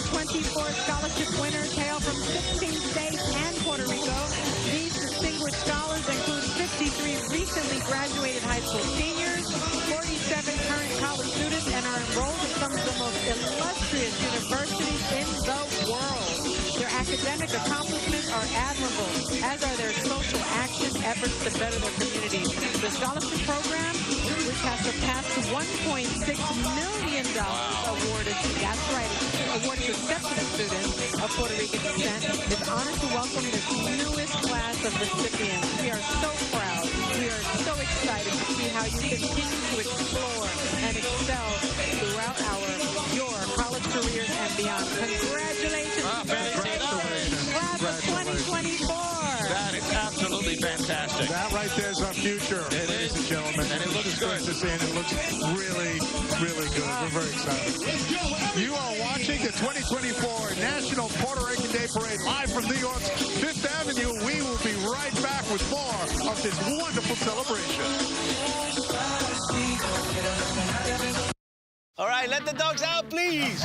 C: 2024 scholarship winners hail from 16 states and Puerto Rico. These distinguished scholars include 53 recently graduated high school seniors, 47 current college students, and are enrolled in some of the most illustrious universities in the world. Their academic accomplishments are admirable, as are their social action efforts to better their communities. The scholarship program, which has surpassed $1.6 million awarded to exceptional students of Puerto Rican descent, is honored to welcome this newest class of recipients. We are so proud. We are so excited to see how you continue to explore and excel throughout your college careers and beyond. Congratulations. Class of 2024.
B: That is absolutely fantastic.
D: That right there is our future, ladies and gentlemen.
B: And it looks good.
D: And it looks really, really good. We're very excited. You are watching the 2024 National Puerto Rican Day Parade live from New York's Fifth Avenue. We will be right back with more of this wonderful celebration.
R: All right, let the dogs out, please.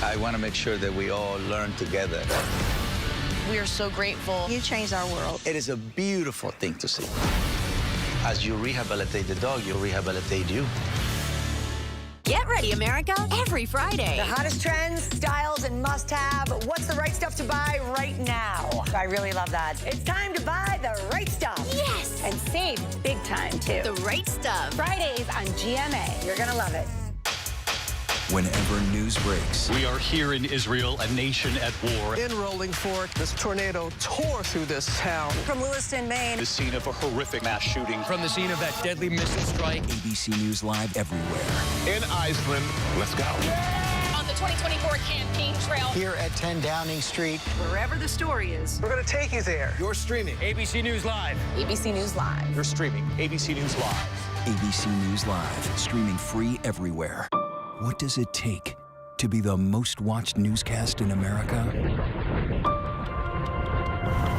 R: I want to make sure that we all learn together.
O: We are so grateful. You changed our world.
R: It is a beautiful thing to see. As you rehabilitate the dog, you rehabilitate you.
L: Get ready, America, every Friday.
I: The hottest trends, styles, and must-have. What's the right stuff to buy right now? I really love that. It's time to buy the right stuff.
L: Yes!
I: And save big time, too.
L: The right stuff.
I: Fridays on GMA. You're going to love it.
F: Whenever news breaks,
H: We are here in Israel, a nation at war.
N: In Rolling Fork, this tornado tore through this town.
I: From Lewiston, Maine.
H: The scene of a horrific mass shooting.
J: From the scene of that deadly missile strike.
F: ABC News Live everywhere.
P: In Iceland, let's go.
E: On the 2024 campaign trail.
Q: Here at 10 Downing Street.
O: Wherever the story is.
N: We're going to take you there.
S: You're streaming
J: ABC News Live.
O: ABC News Live.
S: You're streaming ABC News Live.
F: ABC News Live, streaming free everywhere. What does it take to be the most watched newscast in America?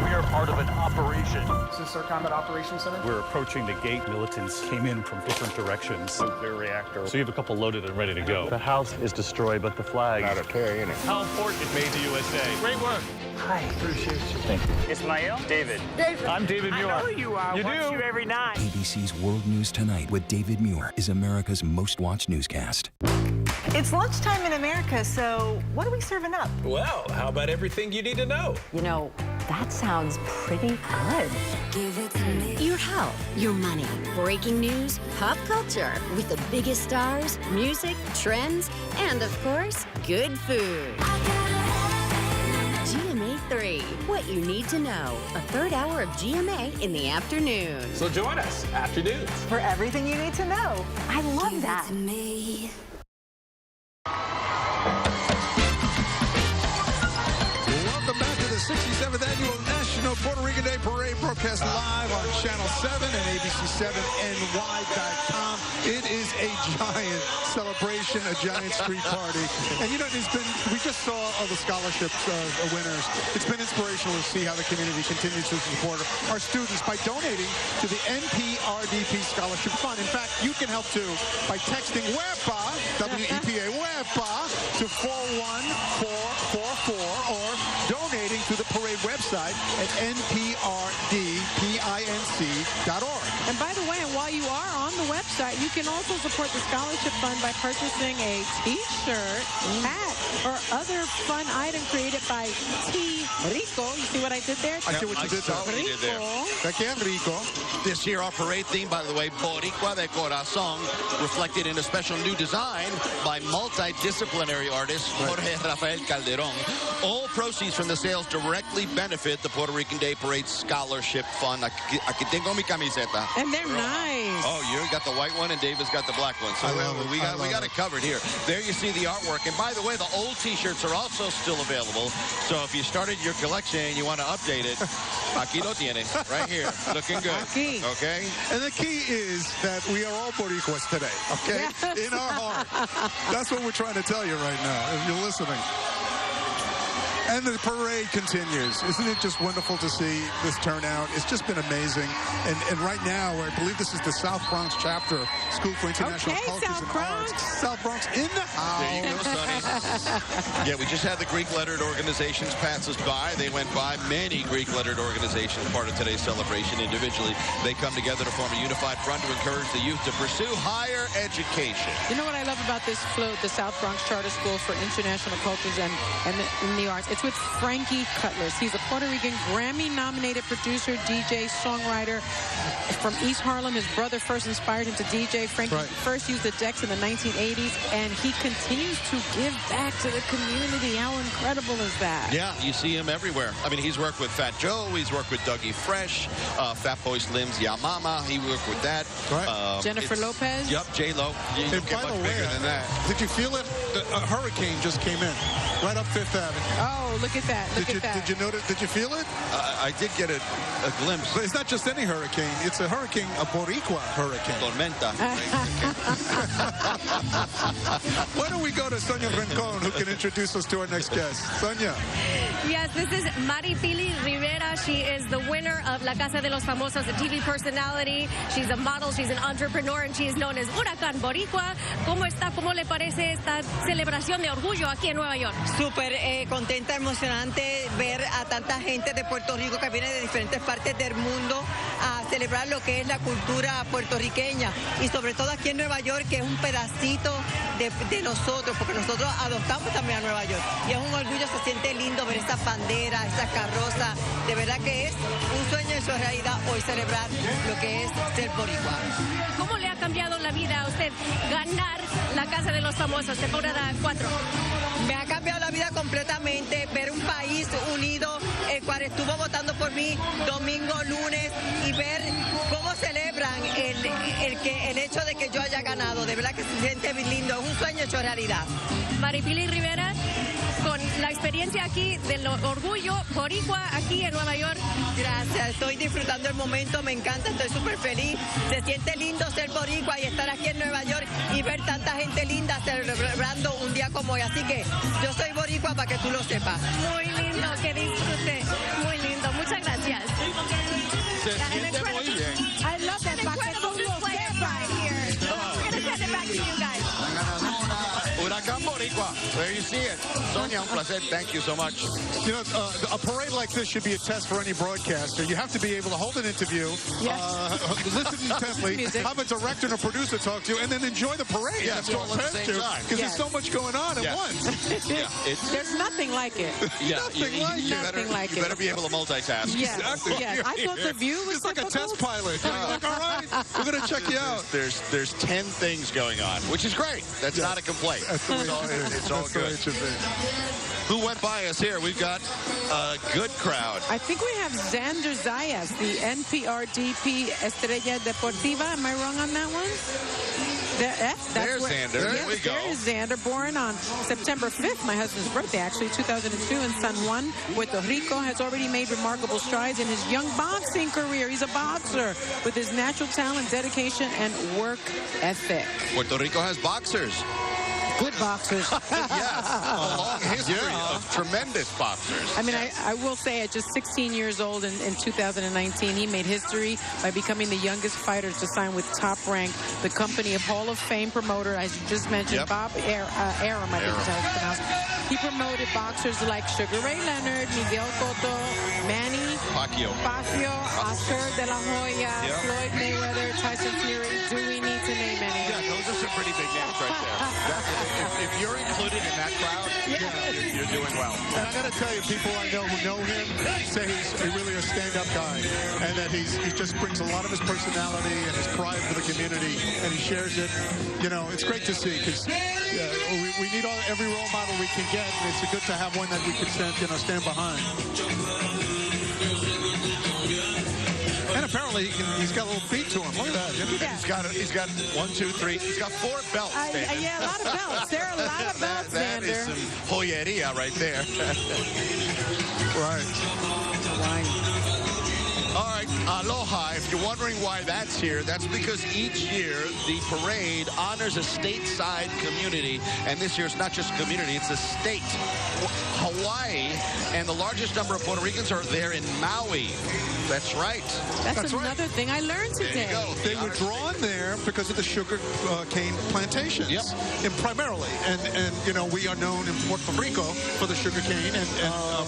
H: We are part of an operation.
K: Is this our combat operations center?
H: We're approaching the gate. Militants came in from different directions.
P: Nuclear reactor.
H: So you have a couple loaded and ready to go. The house is destroyed, but the flag.
P: Not a tear in it.
H: How important it made the USA. Great work.
K: Hi. Appreciate you.
H: Thank you.
K: Ismael?
H: David.
K: David.
H: I'm David Muir.
K: I know who you are.
H: You
K: Watch
H: do?
K: you every night.
F: ABC's World News Tonight with David Muir is America's most watched newscast.
I: It's lunchtime in America, so what are we serving up?
P: Well, how about everything you need to know?
I: You know, that sounds pretty good.
L: Your health, your money, breaking news, pop culture, with the biggest stars, music, trends, and of course, good food. GMA 3, what you need to know. A third hour of GMA in the afternoon.
P: So join us after news.
I: For everything you need to know. I love that.
D: Welcome back to the 67th Annual National Puerto Rican Day Parade, broadcast live on Channel 7 and ABC7NY.com. It is a giant celebration, a giant street party. And you know, we just saw the scholarships winners. It's been inspirational to see how the community continues to support our students by donating to the NPRDP Scholarship Fund. In fact, you can help too by texting WEPA, W-E-P-A, WEPA, to 41444 or donating to the parade website at nprdpinc.org.
C: And by the way, and while you are on the website, you can also support the scholarship fund by purchasing a t-shirt, hat, or other fun item created by T. Rico. You see what I did there?
D: I see what you did there. Rico.
B: This year, our parade theme, by the way, Boricua de Corazon, reflected in a special new design by multidisciplinary artist Jorge Rafael Calderon. All proceeds from the sales directly benefit the Puerto Rican Day Parade Scholarship Fund. Aquí tengo mi camiseta.
C: And they're nice.
B: Oh, you got the white one and David's got the black one. So we got it covered here. There you see the artwork. And by the way, the old T-shirts are also still available. So if you started your collection and you want to update it, aquí lo tienen, right here, looking good.
C: Aquí.
B: Okay?
D: And the key is that we are all Boricuas today, okay?
C: Yes.
D: In our heart. That's what we're trying to tell you right now, if you're listening. And the parade continues. Isn't it just wonderful to see this turnout? It's just been amazing. And right now, I believe this is the South Bronx chapter, School for International Cultures and Arts. South Bronx in the house.
B: There you go, Sonny. Yeah, we just had the Greek-lettered organizations pass us by. They went by many Greek-lettered organizations, part of today's celebration. Individually, they come together to form a unified front to encourage the youth to pursue higher education.
C: You know what I love about this float, the South Bronx Charter School for International Cultures and the Arts? It's with Frankie Cutlass. He's a Puerto Rican Grammy-nominated producer, DJ, songwriter from East Harlem. His brother first inspired him to DJ. Frankie first used the decks in the 1980s, and he continues to give back to the community. How incredible is that?
B: Yeah, you see him everywhere. I mean, he's worked with Fat Joe. He's worked with Dougie Fresh, Fat Boy Slim's Ya Mama. He worked with that.
C: Jennifer Lopez.
B: Yep, J-Lo. You
D: And
B: get
D: by
B: much
D: the way,
B: bigger than that.
D: Did you feel it? A hurricane just came in right up Fifth Avenue.
C: Oh, look at that. Look at that.
D: Did you notice? Did you feel it?
B: I did get a glimpse.
D: But it's not just any hurricane. It's a hurricane, a Boricua hurricane.
B: Tormenta.
D: Why don't we go to Sonia Rincon, who can introduce us to our next guest. Sonia.
E: Yes, this is Maripili Rivera. She is the winner of La Casa de los Famosos, a TV personality. She's a model, she's an entrepreneur, and she is known as Huracán Boricua. ¿Cómo está? ¿Cómo le parece esta celebración de orgullo aquí en Nueva York?
I: Súper contenta, emocionante ver a tanta gente de Puerto Rico que viene de diferentes partes del mundo a celebrar lo que es la cultura puertorriqueña y sobre todo aquí en Nueva York, que es un pedacito de nosotros, porque nosotros adoptamos también a Nueva York y es un orgullo, se siente lindo ver estas banderas, estas carrozas. De verdad que es un sueño hecho realidad hoy celebrar lo que es ser boricua.
E: ¿Cómo le ha cambiado la vida a usted ganar la Casa de los Famosos, temporada 4?
I: Me ha cambiado la vida completamente, ver un país unido, el cual estuvo votando por mí domingo, lunes, y ver cómo celebran el hecho de que yo haya ganado. De verdad que se siente bien lindo, es un sueño hecho realidad.
E: Maripili Rivera, con la experiencia aquí del orgullo boricua aquí en Nueva York.
I: Gracias, estoy disfrutando el momento, me encanta, estoy súper feliz. Se siente lindo ser boricua y estar aquí en Nueva York y ver tanta gente linda celebrando un día como hoy. Así que yo soy boricua para que tú lo sepas.
E: Muy lindo, que disfrute. Muy lindo, muchas gracias.
B: Se siente muy bien.
C: I love that.
E: Incredible display of pride here. We're going to send it back to you guys.
B: Huracán Boricua. There you see it. Sonia, un placer. Thank you so much.
D: You know, a parade like this should be a test for any broadcaster. You have to be able to hold an interview, listen intently, have a director and a producer talk to you, and then enjoy the parade.
B: Yeah, it's all at the same time.
D: Because there's so much going on at once.
C: There's nothing like it.
B: Yeah,
C: Nothing like
B: you better be able to multitask.
C: Yes, yes. I thought the view was
D: it's like a test pilot. You're like, all right, we're going to check you out.
B: There's 10 things going on, which is great. That's not a complaint. It's all good. Who went by us here? We've got a good crowd.
C: I think we have Xander Zayas, the NPRDP Estrella Deportiva. Am I wrong on that one?
B: There's Xander. There we go.
C: There is Xander, born on September 5th, my husband's birthday, actually, 2002, in San Juan, Puerto Rico. Has already made remarkable strides in his young boxing career. He's a boxer with his natural talent, dedication, and work ethic.
B: Puerto Rico has boxers.
C: Good boxers.
B: Yes, a long history of tremendous boxers.
C: I mean, I will say at just 16 years old in 2019, he made history by becoming the youngest fighter to sign with Top Rank, the company of Hall of Fame promoter, as you just mentioned, Bob Arum, I think is how it's pronounced. He promoted boxers like Sugar Ray Leonard, Miguel Cotto, Manny Pacquiao, Oscar De La Hoya, Floyd Mayweather, Tyson Fury. Do we need to name any?
B: Yeah, those are some pretty big names right there. If you're included in that crowd, you're doing well.
D: And I got to tell you, people I know who know him say he's really a stand-up guy, and that he just brings a lot of his personality and his pride for the community, and he shares it. You know, it's great to see, because we need every role model we can get, and it's good to have one that we can stand behind. Apparently, he's got a little beat to him. Look at that.
B: He's got 1, 2, 3. He's got 4 belts, David.
C: Yeah, a lot of belts. There are a lot of belts,
B: That is some joyeria right there.
D: Right.
B: All right, aloha. If you're wondering why that's here, that's because each year the parade honors a stateside community, and this year it's not just a community, it's a state. Hawaii, and the largest number of Puerto Ricans are there in Maui. That's right.
C: That's another thing I learned today.
B: There you go.
D: They were drawn there because of the sugar cane plantations.
B: Yep.
D: And primarily. And you know, we are known in Puerto Rico for the sugar cane and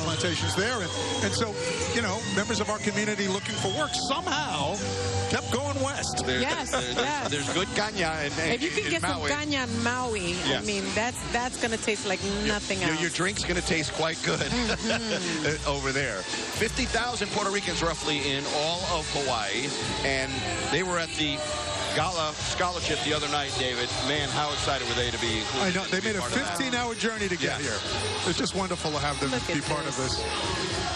D: plantations there. And so, you know, members of our community looking for work somehow kept going west.
B: There's good caña in
C: if you can get
B: Maui.
C: some caña in Maui,
B: Yes.
C: I mean, that's going to taste like nothing else.
B: Your drink's going to taste quite good over there. 50,000 Puerto Ricans roughly in all of Hawaii, and they were at the Gala Scholarship the other night, David. Man, how excited were they to be included?
D: I know. They made a 15-hour journey to get here. It's just wonderful to have them be part of this.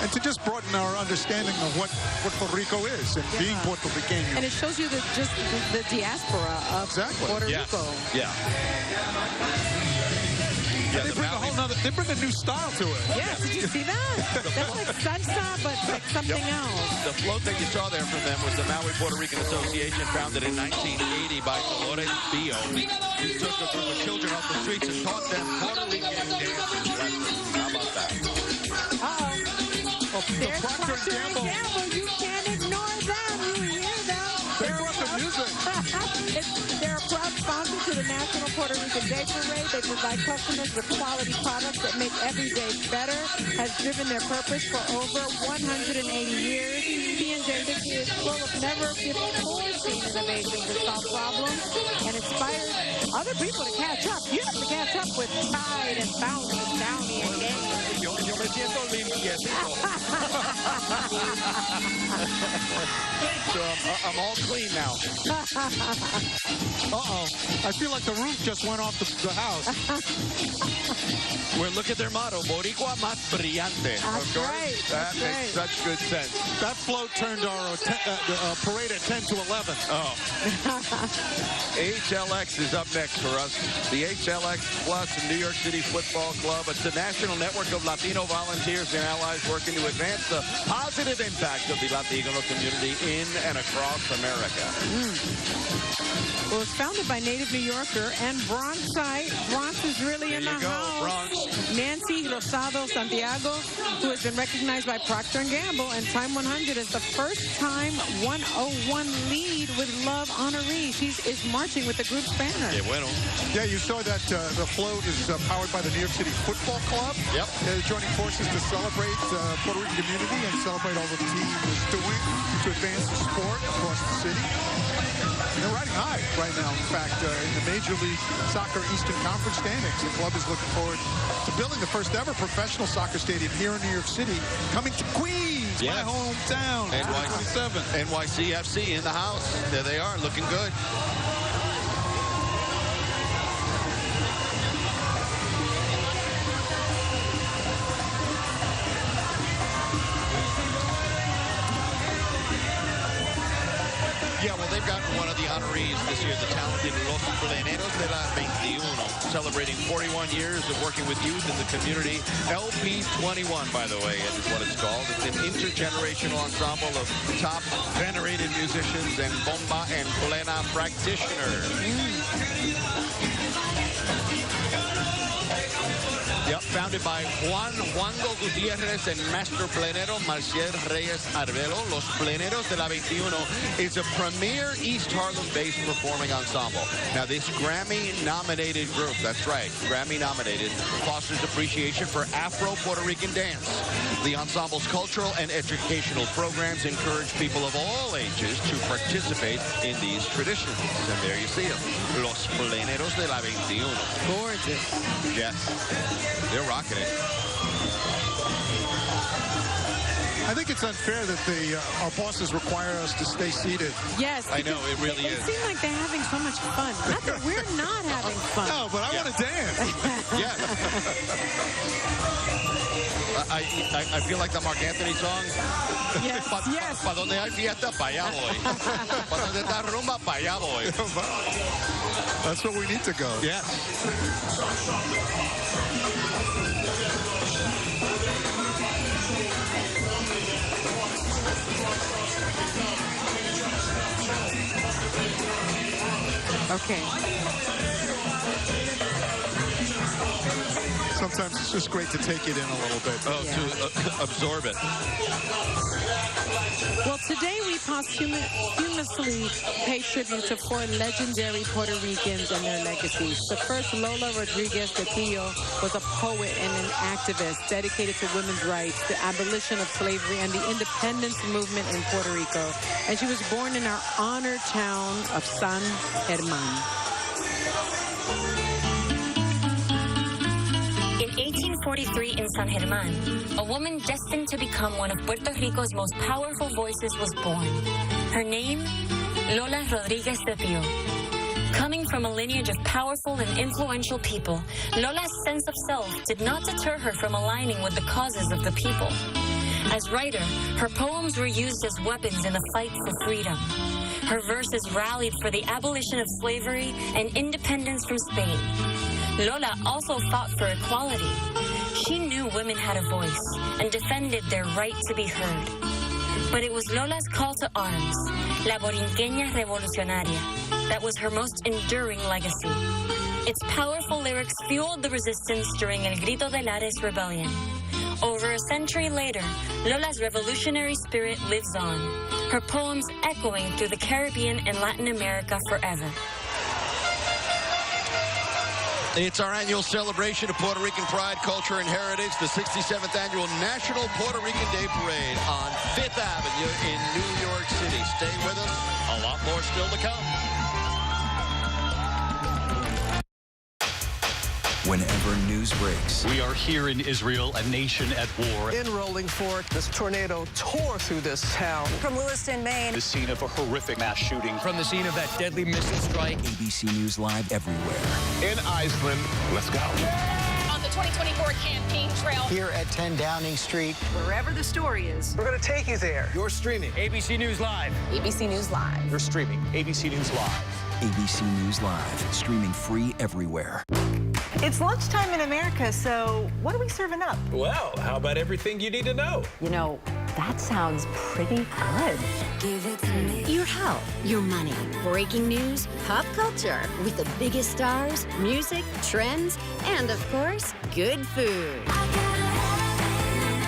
D: And to just broaden our understanding of what Puerto Rico is and being Puerto Rican.
C: And it shows you just the diaspora of Puerto Rico.
B: Yeah.
D: They bring a whole nother, they bring a new style to it.
C: Yes, did you see that? That's like salsa, but like something else.
B: The float that you saw there from them was the Maui Puerto Rican Association, founded in 1980 by Dolores Bio. He took a group of children off the streets and taught them Puerto Rican dances. How about that?
C: There's Procter & Gamble. You can't ignore them. You hear them.
D: They brought the music.
C: They're a proud sponsor to the National Puerto Rican Day Parade. They provide customers with quality products that make every day better. Has driven their purpose for over 180 years. P&J is full of never-before-seen innovations that solve problems and inspires other people to catch up. You have to catch up with Tide and Bounty, Downy, and Gaines.
B: Yo me siento limpiecito. So I'm all clean now.
D: Uh-oh. I feel like the roof just went off the house.
B: Well, look at their motto, Boricua más brillante.
C: That's right.
B: That makes such good sense.
D: That float turned our parade at 10 to 11.
B: Oh. HLX is up next for us. The HLX Plus New York City Football Club. It's the national network of Latino volunteers and allies working to advance the positive impact of the Latino community in and across America.
C: Well, it's founded by native New Yorker and Bronxite. Bronx is really in the house.
B: Bronx.
C: Nancy Rosado Santiago, who has been recognized by Procter & Gamble and Time 100 as the first-time 101 lead with Love honoree. She is marching with the group's banner.
D: Yeah, you saw that the float is powered by the New York City Football Club.
B: Yep.
D: They're joining forces to celebrate the Puerto Rican community and celebrate all the team is doing to advance the sport across the city. They're riding high right now. In fact, in the Major League Soccer Eastern Conference standings, the club is looking forward to building the first ever professional soccer stadium here in New York City, coming to Queens, my hometown.
B: NYCFC in the house. There they are, looking good. Yeah, well, they've got one of the honorees this year, the talented Los Pleneros de la 21, celebrating 41 years of working with youth in the community. LP21, by the way, is what it's called. It's an intergenerational ensemble of top venerated musicians and bomba and plena practitioners. Yep, founded by Juango Gutierrez and Master Plenero Marcial Reyes Arbelo. Los Pleneros de la 21 is a premier East Harlem-based performing ensemble. Now, this Grammy-nominated group, that's right, Grammy-nominated, fosters appreciation for Afro-Puerto Rican dance. The ensemble's cultural and educational programs encourage people of all ages to participate in these traditions. And there you see them, Los Pleneros de la 21.
C: Gorgeous.
B: Yes. They're rocking it.
D: I think it's unfair that our bosses require us to stay seated.
C: Yes.
B: I know, it really is.
C: It seems like they're having so much fun. Not that we're not having fun.
D: No, but I want to dance.
B: Yeah. I feel like the Mark Anthony song.
C: Yes, yes.
B: Pa donde hay fiesta, pa allá voy. Pa donde está rumba, pa allá voy.
D: That's where we need to go.
B: Yes.
C: Okay.
D: Sometimes it's just great to take it in a little bit.
B: Oh, yeah. To absorb it.
C: Well, today we posthumously pay tribute to 4 legendary Puerto Ricans and their legacies. The first, Lola Rodriguez de Tio, was a poet and an activist dedicated to women's rights, the abolition of slavery, and the independence movement in Puerto Rico. And she was born in our honored town of San Germán.
M: In 1843 in San Germán, a woman destined to become one of Puerto Rico's most powerful voices was born. Her name, Lola Rodriguez de Tio. Coming from a lineage of powerful and influential people, Lola's sense of self did not deter her from aligning with the causes of the people. As writer, her poems were used as weapons in the fight for freedom. Her verses rallied for the abolition of slavery and independence from Spain. Lola also fought for equality. She knew women had a voice and defended their right to be heard. But it was Lola's call to arms, La Borinqueña Revolucionaria, that was her most enduring legacy. Its powerful lyrics fueled the resistance during El Grito de Lares rebellion. Over a century later, Lola's revolutionary spirit lives on, her poems echoing through the Caribbean and Latin America forever.
B: It's our annual celebration of Puerto Rican pride, culture, and heritage, the 67th annual National Puerto Rican Day Parade on 5th Avenue in New York City. Stay with us. A lot more still to come.
F: Whenever news breaks,
H: we are here in Israel, a nation at war.
N: In Rolling Fork, this tornado tore through this town.
I: From Lewiston, Maine.
H: The scene of a horrific mass shooting.
J: From the scene of that deadly missile strike.
F: ABC News Live everywhere.
P: In Iceland, let's go.
U: On the 2024 campaign trail.
Q: Here at 10 Downing Street.
I: Wherever the story is.
N: We're going to take you there.
R: You're streaming
J: ABC News Live.
U: ABC News Live.
P: You're streaming ABC News Live.
F: ABC News Live, streaming free everywhere.
T: It's lunchtime in America, so what are we serving up?
P: Well, how about everything you need to know?
T: You know, that sounds pretty good.
L: Give it to me. Your health, your money, breaking news, pop culture, with the biggest stars, music, trends, and of course, good food.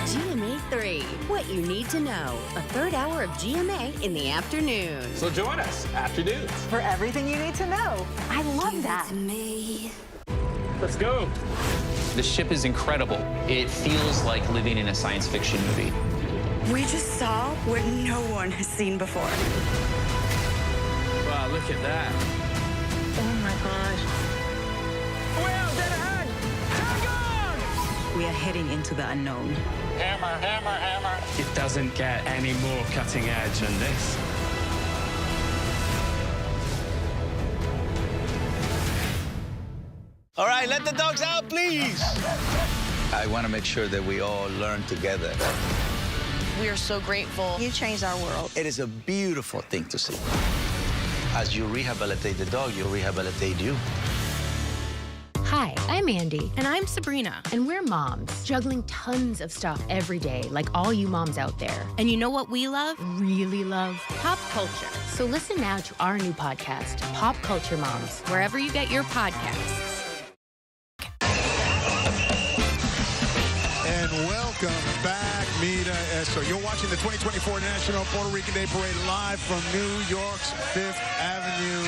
L: GMA 3, what you need to know. A third hour of GMA in the afternoon.
P: So join us after news.
T: For everything you need to know. I love that.
P: Let's go.
W: The ship is incredible. It feels like living in a science fiction movie.
X: We just saw what no one has seen before.
W: Wow, look at that.
X: Oh my gosh.
W: Well, dead ahead. Tag on!
X: We are heading into the unknown.
W: Hammer, hammer, hammer. It doesn't get any more cutting edge than this.
R: All right, let the dogs out, please. I want to make sure that we all learn together.
O: We are so grateful.
I: You changed our world.
R: It is a beautiful thing to see. As you rehabilitate the dog, you rehabilitate you.
Y: Hi, I'm Andy. And I'm Sabrina. And we're moms, juggling tons of stuff every day, like all you moms out there. And you know what we love? Really love? Pop culture. So listen now to our new podcast, Pop Culture Moms, wherever you get your podcasts.
D: And welcome back, Mita Esther. You're watching the 2024 National Puerto Rican Day Parade live from New York's 5th Avenue.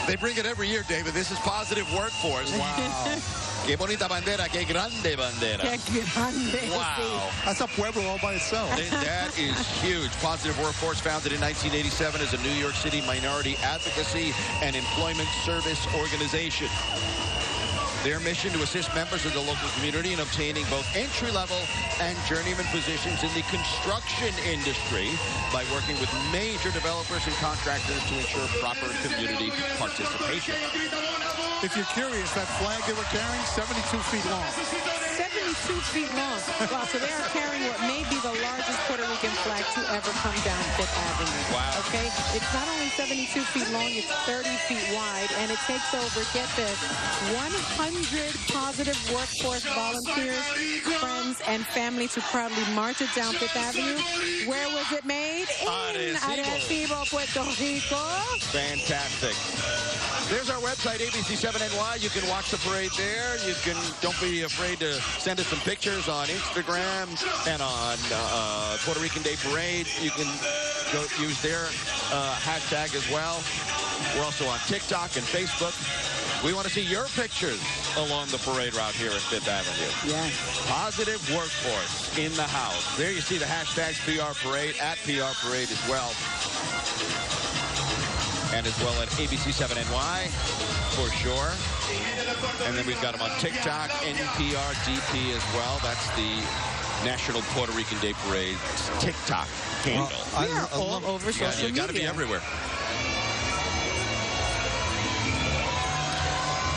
B: They bring it every year, David. This is positive workforce.
D: Wow.
B: Qué bonita bandera, qué grande bandera.
C: Qué grande.
B: Wow.
D: That's a pueblo all by itself.
B: That is huge. Positive Workforce, founded in 1987 as a New York City minority advocacy and employment service organization. Their mission to assist members of the local community in obtaining both entry-level and journeyman positions in the construction industry by working with major developers and contractors to ensure proper community participation.
D: If you're curious, that flag they were carrying, 72 feet long.
C: 72 feet long. Wow, so they are carrying what may be the largest Puerto Rican flag to ever come down Fifth Avenue.
B: Wow.
C: Okay? It's not only 72 feet long, it's 30 feet wide, and it takes over, get this, 100 positive workforce volunteers, friends, and family to proudly march it down Fifth Avenue. Where was it made? In Arecibo, Puerto Rico.
B: Fantastic. There's our website, ABC7NY. You can watch the parade there. You can, don't be afraid to send us some pictures on Instagram and on Puerto Rican Day Parade. You can go use their hashtag as well. We're also on TikTok and Facebook. We want to see your pictures along the parade route here at Fifth Avenue.
C: Yes.
B: Positive workforce in the house. There you see the hashtags PR Parade, at PR Parade as well. And as well at ABC7NY, for sure. And then we've got them on TikTok, NPRDP as well. That's the National Puerto Rican Day Parade TikTok handle.
C: We are all over social media.
B: You got to be everywhere.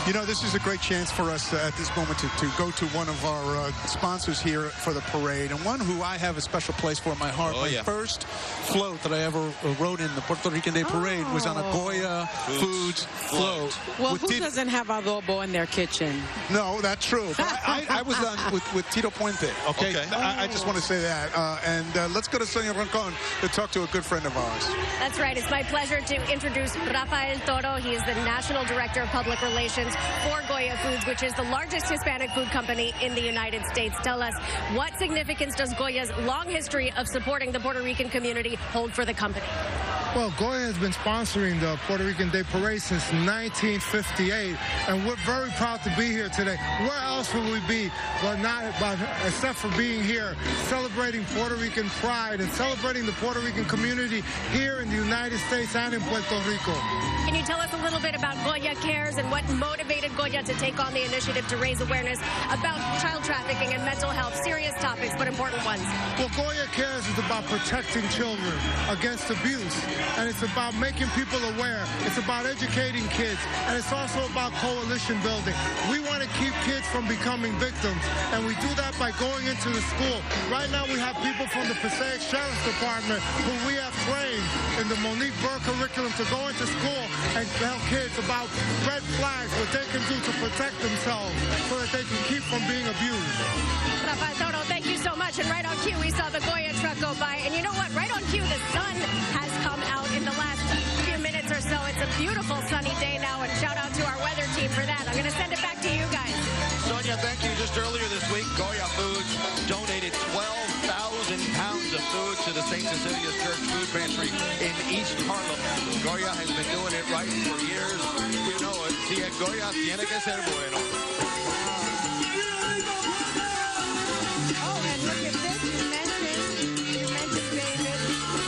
D: You know, this is a great chance for us at this moment to go to one of our sponsors here for the parade, and one who I have a special place for in my heart. My first float that I ever rode in the Puerto Rican Day Parade was on a Goya Foods float.
C: Well, who doesn't have adobo in their kitchen?
D: No, that's true. But I was on with Tito Puente, okay? I just want to say that. And let's go to Sonia Rincon to talk to a good friend of ours.
E: That's right. It's my pleasure to introduce Rafael Toro. He is the National Director of Public Relations for Goya Foods, which is the largest Hispanic food company in the United States. Tell us, what significance does Goya's long history of supporting the Puerto Rican community hold for the company?
A: Well, Goya has been sponsoring the Puerto Rican Day Parade since 1958, and we're very proud to be here today. Where else would we be except for being here, celebrating Puerto Rican pride and celebrating the Puerto Rican community here in the United States and in Puerto Rico.
E: Can you tell us a little bit about Goya Cares and what motivated Goya to take on the initiative to raise awareness about child trafficking and mental health, serious topics, but important ones?
A: Well, Goya Cares is about protecting children against abuse, and it's about making people aware. It's about educating kids, and it's also about coalition building. We want to keep kids from becoming victims, and we do that by going into the school. Right now, we have people from the Passaic Sheriff's Department who we have trained in the Monique Burr curriculum to go into school and tell kids about red flags, what they can do to protect themselves so that they can keep from being abused.
E: Rafael Toro, thank you so much. And right on cue, we saw the Goya truck go by. And you know what? Right on cue, the sun has come out in the last few minutes or so. It's a beautiful sunny day now, and shout out to our weather team for that. I'm going to send it back to you guys.
B: Sonia, thank you. Just earlier this week, Goya Foods donated 12,000 pounds of food to the St. Cecilia's Church Food Pantry in East Harlem. Goya has been doing it right for years. You know it. Si es Goya, tiene que ser bueno.
C: Oh, and look at this. You mentioned David.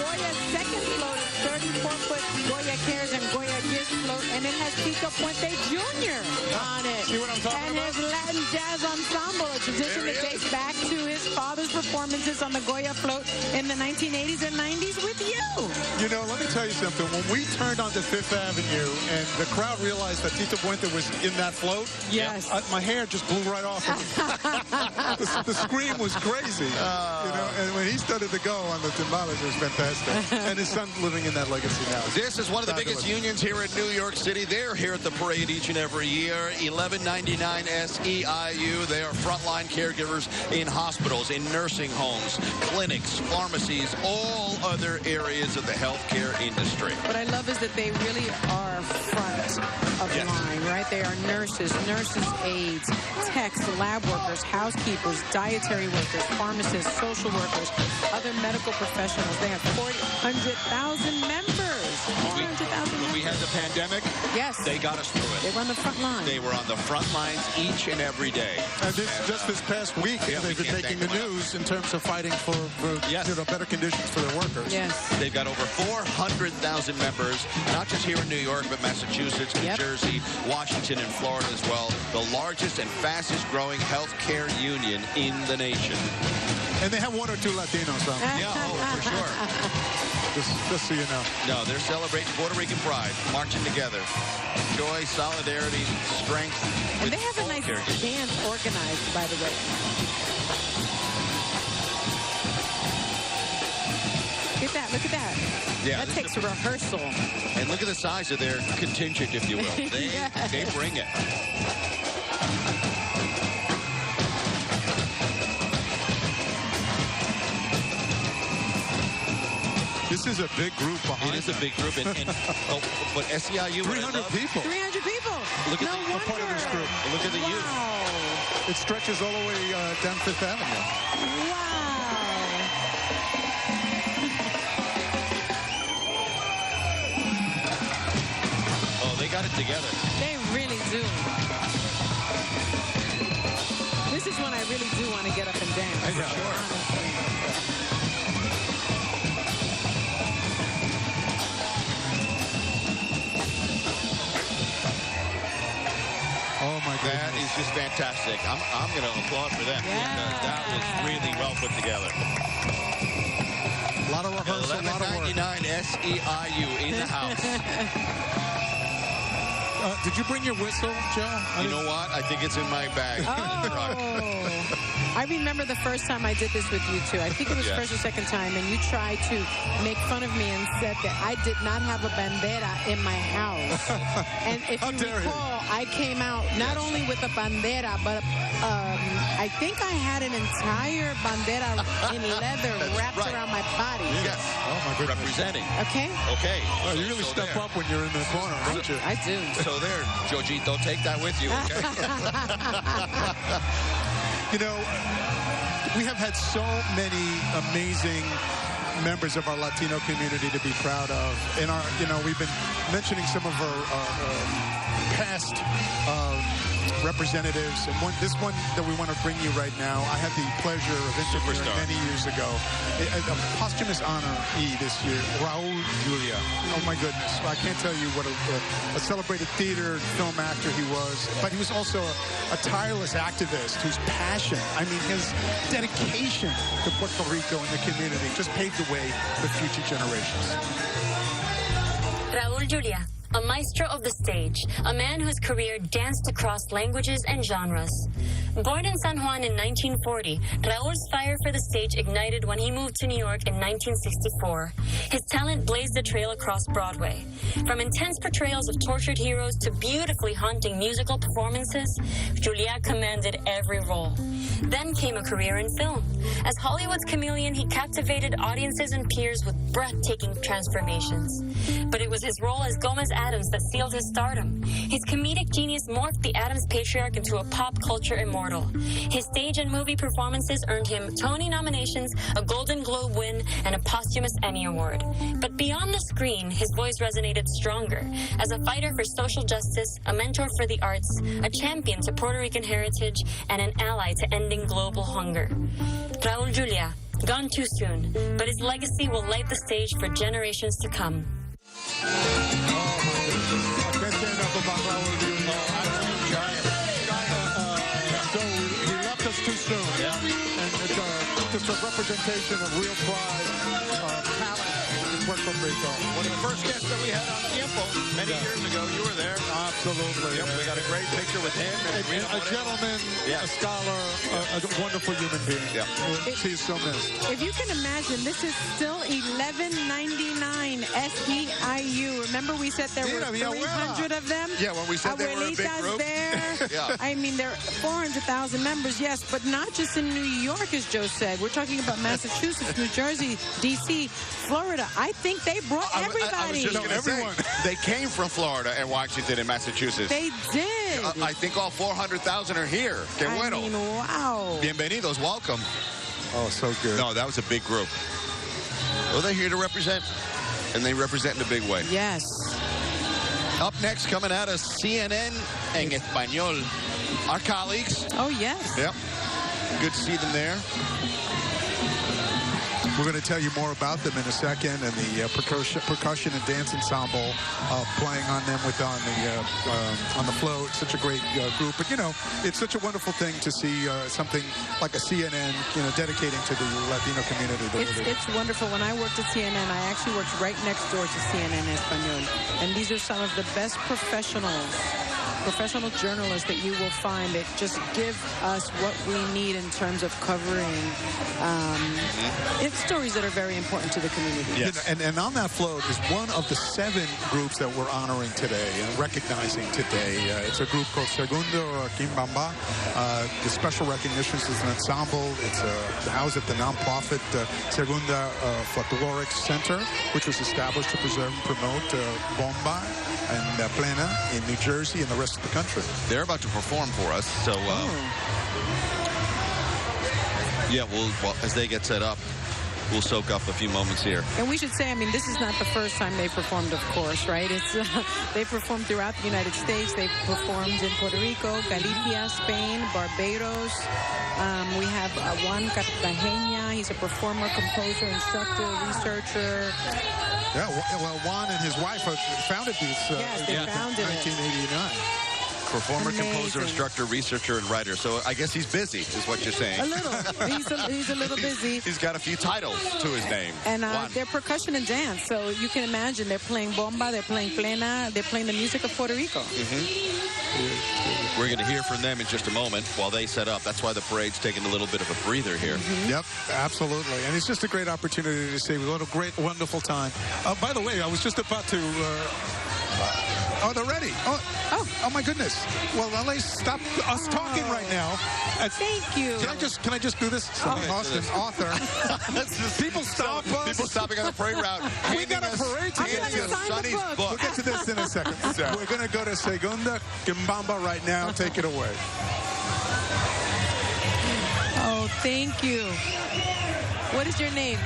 C: Goya's second float is 34-foot Goya Cares and Goya Gives float, and it has Tito Puente Jr. on it.
D: See what I'm talking about?
C: And his Latin Jazz Ensemble, a tradition that dates back to his father's performances on the Goya float in the 1980s and 90s with you.
D: You know, let me tell you something. When we turned onto Fifth Avenue and the crowd realized that Tito Puente was in that float,
C: yes,
D: my hair just blew right off. The scream was crazy. You know, and when he started to go on the timbales, it was fantastic. And his son's living in that legacy now.
B: This is one of the biggest unions here in New York City. They're here at the parade each and every year. 1199 SEIU. They are frontline caregivers in hospitals, in nursing homes, clinics, pharmacies, all other areas of the healthcare industry.
C: What I love is that they really are front of the line, right? They are nurses, aides, techs, lab workers, housekeepers, dietary workers, pharmacists, social workers, other medical professionals. They have 400,000 members.
B: When we had the pandemic,
C: yes,
B: they got us through it.
C: They were on the front line.
B: They were on the front lines each and every day.
D: And just this past week, they've been making the news in terms of fighting for better conditions for their workers.
C: Yes.
B: They've got over 400,000 members, not just here in New York, but Massachusetts, New Jersey, Washington, and Florida as well. The largest and fastest growing healthcare union in the nation.
D: And they have one or two Latinos on.
B: Yeah, for sure.
D: Just so you know.
B: No, they're celebrating Puerto Rican pride, marching together. Joy, solidarity, strength.
C: And they have a nice dance organized, by the way. Look at that, look at that.
B: Yeah,
C: that takes a rehearsal.
B: And look at the size of their contingent, if you will. They bring it.
D: This is a big group behind
B: It is a big group. But SEIU...
D: 300 people.
C: 300 people.
B: Look at
C: no wonder.
D: Part of this group.
B: Look at the youth.
D: It stretches all the way down Fifth Avenue.
B: Oh, they got it together.
C: They really do. This is when I really do want to get up and dance.
B: For sure.
D: Oh my God.
B: That is just fantastic. I'm going to applaud for them. Because that was really well put together.
D: A lot of rehearsal, a lot of work.
B: 1199 SEIU in the house.
D: Did you bring your whistle, Joe?
B: You know what? I think it's in my bag.
C: I remember the first time I did this with you two. I think it was first or second time, and you tried to make fun of me and said that I did not have a bandera in my house. And if you recall, I came out not only with a bandera, but I think I had an entire bandera in leather wrapped around my body.
B: Yes.
D: Oh my goodness.
B: Representing.
C: Okay.
B: Okay.
D: Oh, you really step up when you're in the corner, don't you?
C: I do.
B: So there, Georgito, take that with you, okay?
D: You know, we have had so many amazing members of our Latino community to be proud of. In our, we've been mentioning some of our past representatives, and this one that we want to bring you right now, I had the pleasure of interviewing many years ago. A posthumous honoree this year, Raul Julia. Oh my goodness, I can't tell you what a celebrated theater and film actor he was, but he was also a tireless activist whose passion, I mean his dedication to Puerto Rico and the community just paved the way for future generations.
G: Raul Julia, a maestro of the stage, a man whose career danced across languages and genres. Born in San Juan in 1940, Raul's fire for the stage ignited when he moved to New York in 1964. His talent blazed a trail across Broadway. From intense portrayals of tortured heroes to beautifully haunting musical performances, Julia commanded every role. Then came a career in film. As Hollywood's chameleon, he captivated audiences and peers with breathtaking transformations. But it was his role as Gomez Adams that sealed his stardom. His comedic genius morphed the Adams patriarch into a pop culture immortal. His stage and movie performances earned him Tony nominations, a Golden Globe win, and a posthumous Emmy Award. But beyond the screen, his voice resonated stronger. As a fighter for social justice, a mentor for the arts, a champion to Puerto Rican heritage, and an ally to ending global hunger. Raul Julia, gone too soon, but his legacy will light the stage for generations to come.
D: Too soon. Yeah. And it's just a representation of real pride, talent in Puerto Rico.
B: One of the first guests that we had on Tiempo many years ago, you were there.
D: Absolutely.
B: Yep, we got a great picture with him. And
D: a gentleman, a scholar, a wonderful human being. Yeah. He is so missed.
C: If you can imagine, this is still $11.99 SEIU. Remember we said there were 300 of them?
B: Yeah, when we said they were a big group.
C: There.
B: Yeah.
C: I mean, there are 400,000 members, yes, but not just in New York, as Joe said. We're talking about Massachusetts, New Jersey, D.C., Florida. I think they brought everybody.
B: I was just going to say, they came from Florida and Washington and Massachusetts.
C: They did.
B: I think all 400,000 are here. Que bueno.
C: I mean, wow.
B: Bienvenidos, welcome.
D: Oh, so good.
B: No, that was a big group. Well, they're here to represent And they represent in a big way.
C: Yes.
B: Up next, coming out of CNN en Español, our colleagues.
C: Oh, yes.
B: Yep. Good to see them there.
D: We're going to tell you more about them in a second, and the percussion and dance ensemble playing on them on the float. Such a great group. But, you know, it's such a wonderful thing to see something like a CNN, you know, dedicating to the Latino community.
C: It's wonderful. When I worked at CNN, I actually worked right next door to CNN Español. And these are some of the best professional journalists that you will find that just give us what we need in terms of covering it's stories that are very important to the community.
D: Yes. And on that float is one of the 7 groups that we're honoring today and recognizing today. It's a group called Segundo Quimbamba. The special recognition is an ensemble. It's housed at the nonprofit Segunda Folkloric Center, which was established to preserve and promote bomba and plena in New Jersey and the rest of the country.
B: They're about to perform for us, so yeah, well, as they get set up, we'll soak up a few moments here.
C: And we should say, I mean, this is not the first time they performed, of course, right? It's they performed throughout the United States. They performed in Puerto Rico, Galicia, Spain, Barbados. We have Juan Cartagena. He's a performer, composer, instructor, researcher.
D: Yeah, well, Juan and his wife founded these
C: they founded
D: 1989.
B: Performer,
C: Amazing.
B: composer, instructor, researcher, and writer. So I guess he's busy, is what you're saying.
C: A little. He's a little busy.
B: He's got a few titles to his name.
C: And they're percussion and dance. So you can imagine they're playing bomba, they're playing plena, they're playing the music of Puerto Rico.
B: We're going to hear from them in just a moment while they set up. That's why the parade's taking a little bit of a breather here.
D: Yep, absolutely. And it's just a great opportunity to say what a great, wonderful time. By the way, I was just about to... oh, they're ready. Oh, my goodness. Well, let's stop us talking right now.
C: Thank you.
D: Can I just do this? Austin, author. People stop us.
B: People stopping on the parade route.
D: We got a parade to get to.
B: Sonny's book.
D: We'll get to this in a second. We're going to go to Segunda Quimbamba right now. Take it away.
C: Oh, thank you. What is your name?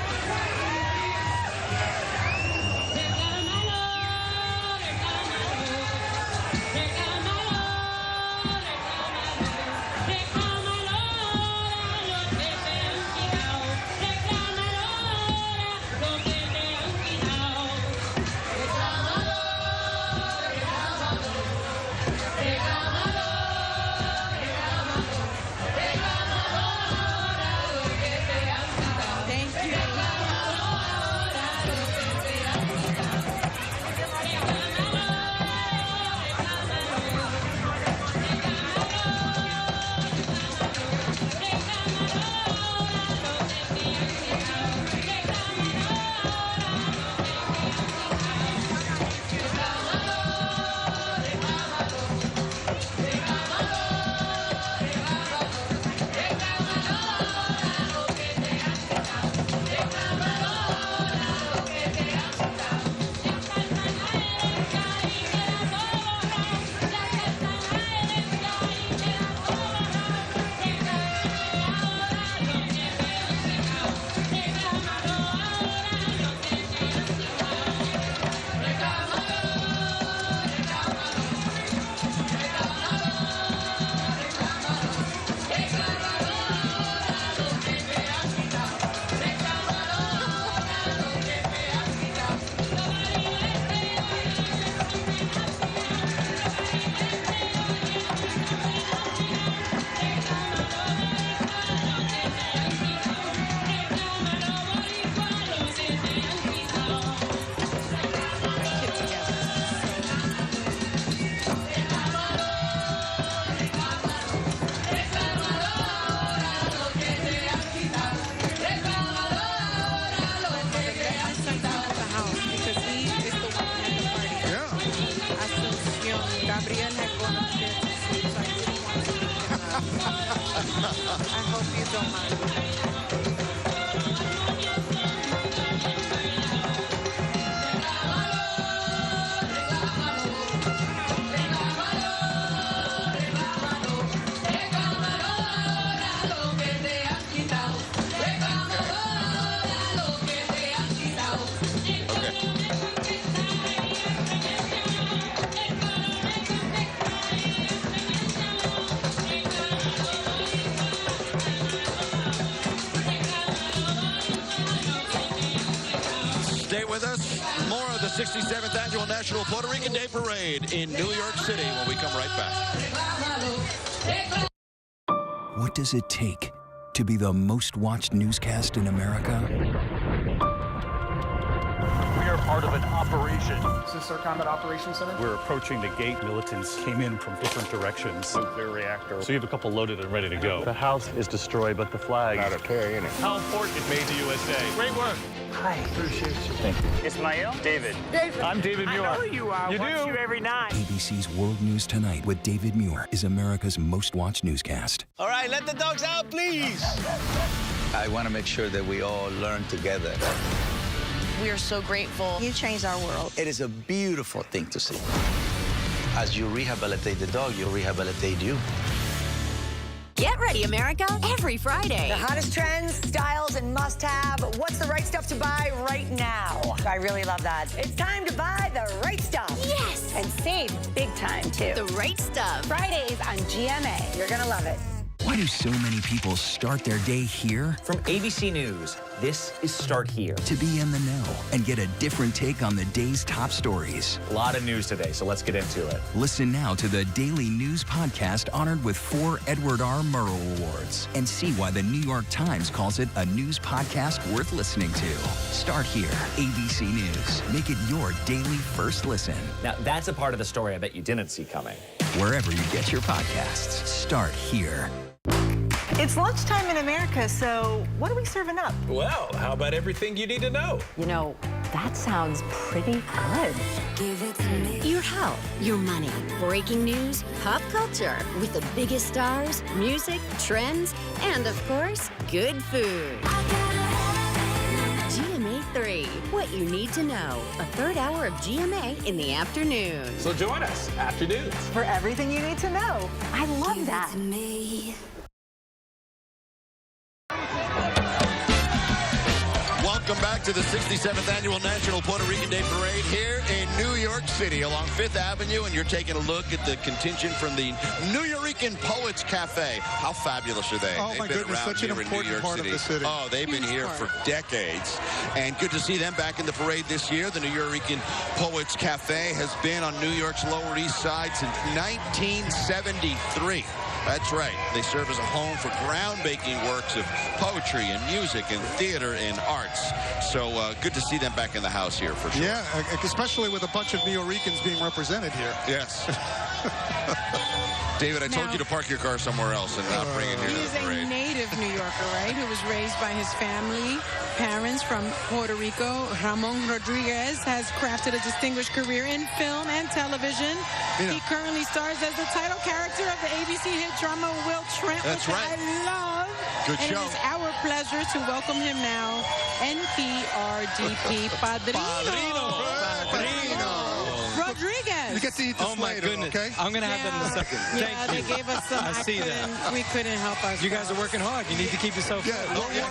B: with us. More of the 67th Annual National Puerto Rican Day Parade in New York City when we come right back.
F: What does it take to be the most watched newscast in America?
P: We are part of an operation.
H: Is this our combat operations center?
P: We're approaching the gate. Militants came in from different directions. Nuclear reactor. So you have a couple loaded and ready to go. The house is destroyed, but the flag.
H: Not a tear in it.
P: How important it made the USA. Great work.
H: Hi. Appreciate you.
P: Thank you.
K: Ismael? David.
P: I'm David Muir.
K: I know who you are.
P: You
K: Watch
P: do?
K: you every night.
F: ABC's World News Tonight with David Muir is America's most watched newscast.
R: All right, let the dogs out, please. I want to make sure that we all learn together.
O: We are so grateful. You changed our world.
R: It is a beautiful thing to see. As you rehabilitate the dog, you rehabilitate you.
L: Get ready, America, every Friday.
M: The hottest trends, styles, and must-have. What's the right stuff to buy right now? I really love that. It's time to buy the right stuff.
L: Yes!
M: And save big time, too.
L: The right stuff.
M: Fridays on GMA. You're going to love it.
F: Why do so many people start their day here?
S: From ABC News, this is Start Here.
F: To be in the know and get a different take on the day's top stories.
S: A lot of news today, so let's get into it.
F: Listen now to the Daily News Podcast honored with 4 Edward R. Murrow Awards and see why the New York Times calls it a news podcast worth listening to. Start Here, ABC News. Make it your daily first listen.
S: Now, that's a part of the story I bet you didn't see coming.
F: Wherever you get your podcasts, Start Here.
T: It's lunchtime in America, so what are we serving up?
P: Well, how about everything you need to know?
T: You know, that sounds pretty good.
L: Give it to me. Your health, your money, breaking news, pop culture, with the biggest stars, music, trends, and of course, good food. GMA 3, what you need to know. A third hour of GMA in the afternoon.
P: So join us, afternoons.
T: For everything you need to know. I love that.
B: Welcome back to the 67th Annual National Puerto Rican Day Parade here in New York City along 5th Avenue, and you're taking a look at the contingent from the Nuyorican Poets Cafe. How fabulous are they?
D: Oh,
B: They've
D: my
B: been
D: goodness,
B: around
D: such an
B: here in New
D: important
B: York
D: part of the city.
B: Oh, they've been here for decades, and good to see them back in the parade this year. The Nuyorican Poets Cafe has been on New York's Lower East Side since 1973. That's right. They serve as a home for groundbreaking works of poetry and music and theater and arts. So good to see them back in the house here for sure.
D: Yeah, especially with a bunch of Nuyorican being represented here.
B: Yes. David, I told you to park your car somewhere else and not bring it here to the parade.
C: He's a native New Yorker, right, who was raised by his family, parents from Puerto Rico. Ramon Rodriguez has crafted a distinguished career in film and television. He currently stars as the title character of the ABC hit drama Will Trent, which I love.
B: Good show.
C: It is our pleasure to welcome him now, NPRDP Padrino. Rodriguez.
D: You get to eat this later, okay?
V: I'm going to have that in a second.
C: Yeah, they gave us some.
V: I see that.
C: We couldn't help ourselves.
V: You guys are working hard. You need to keep yourself
D: I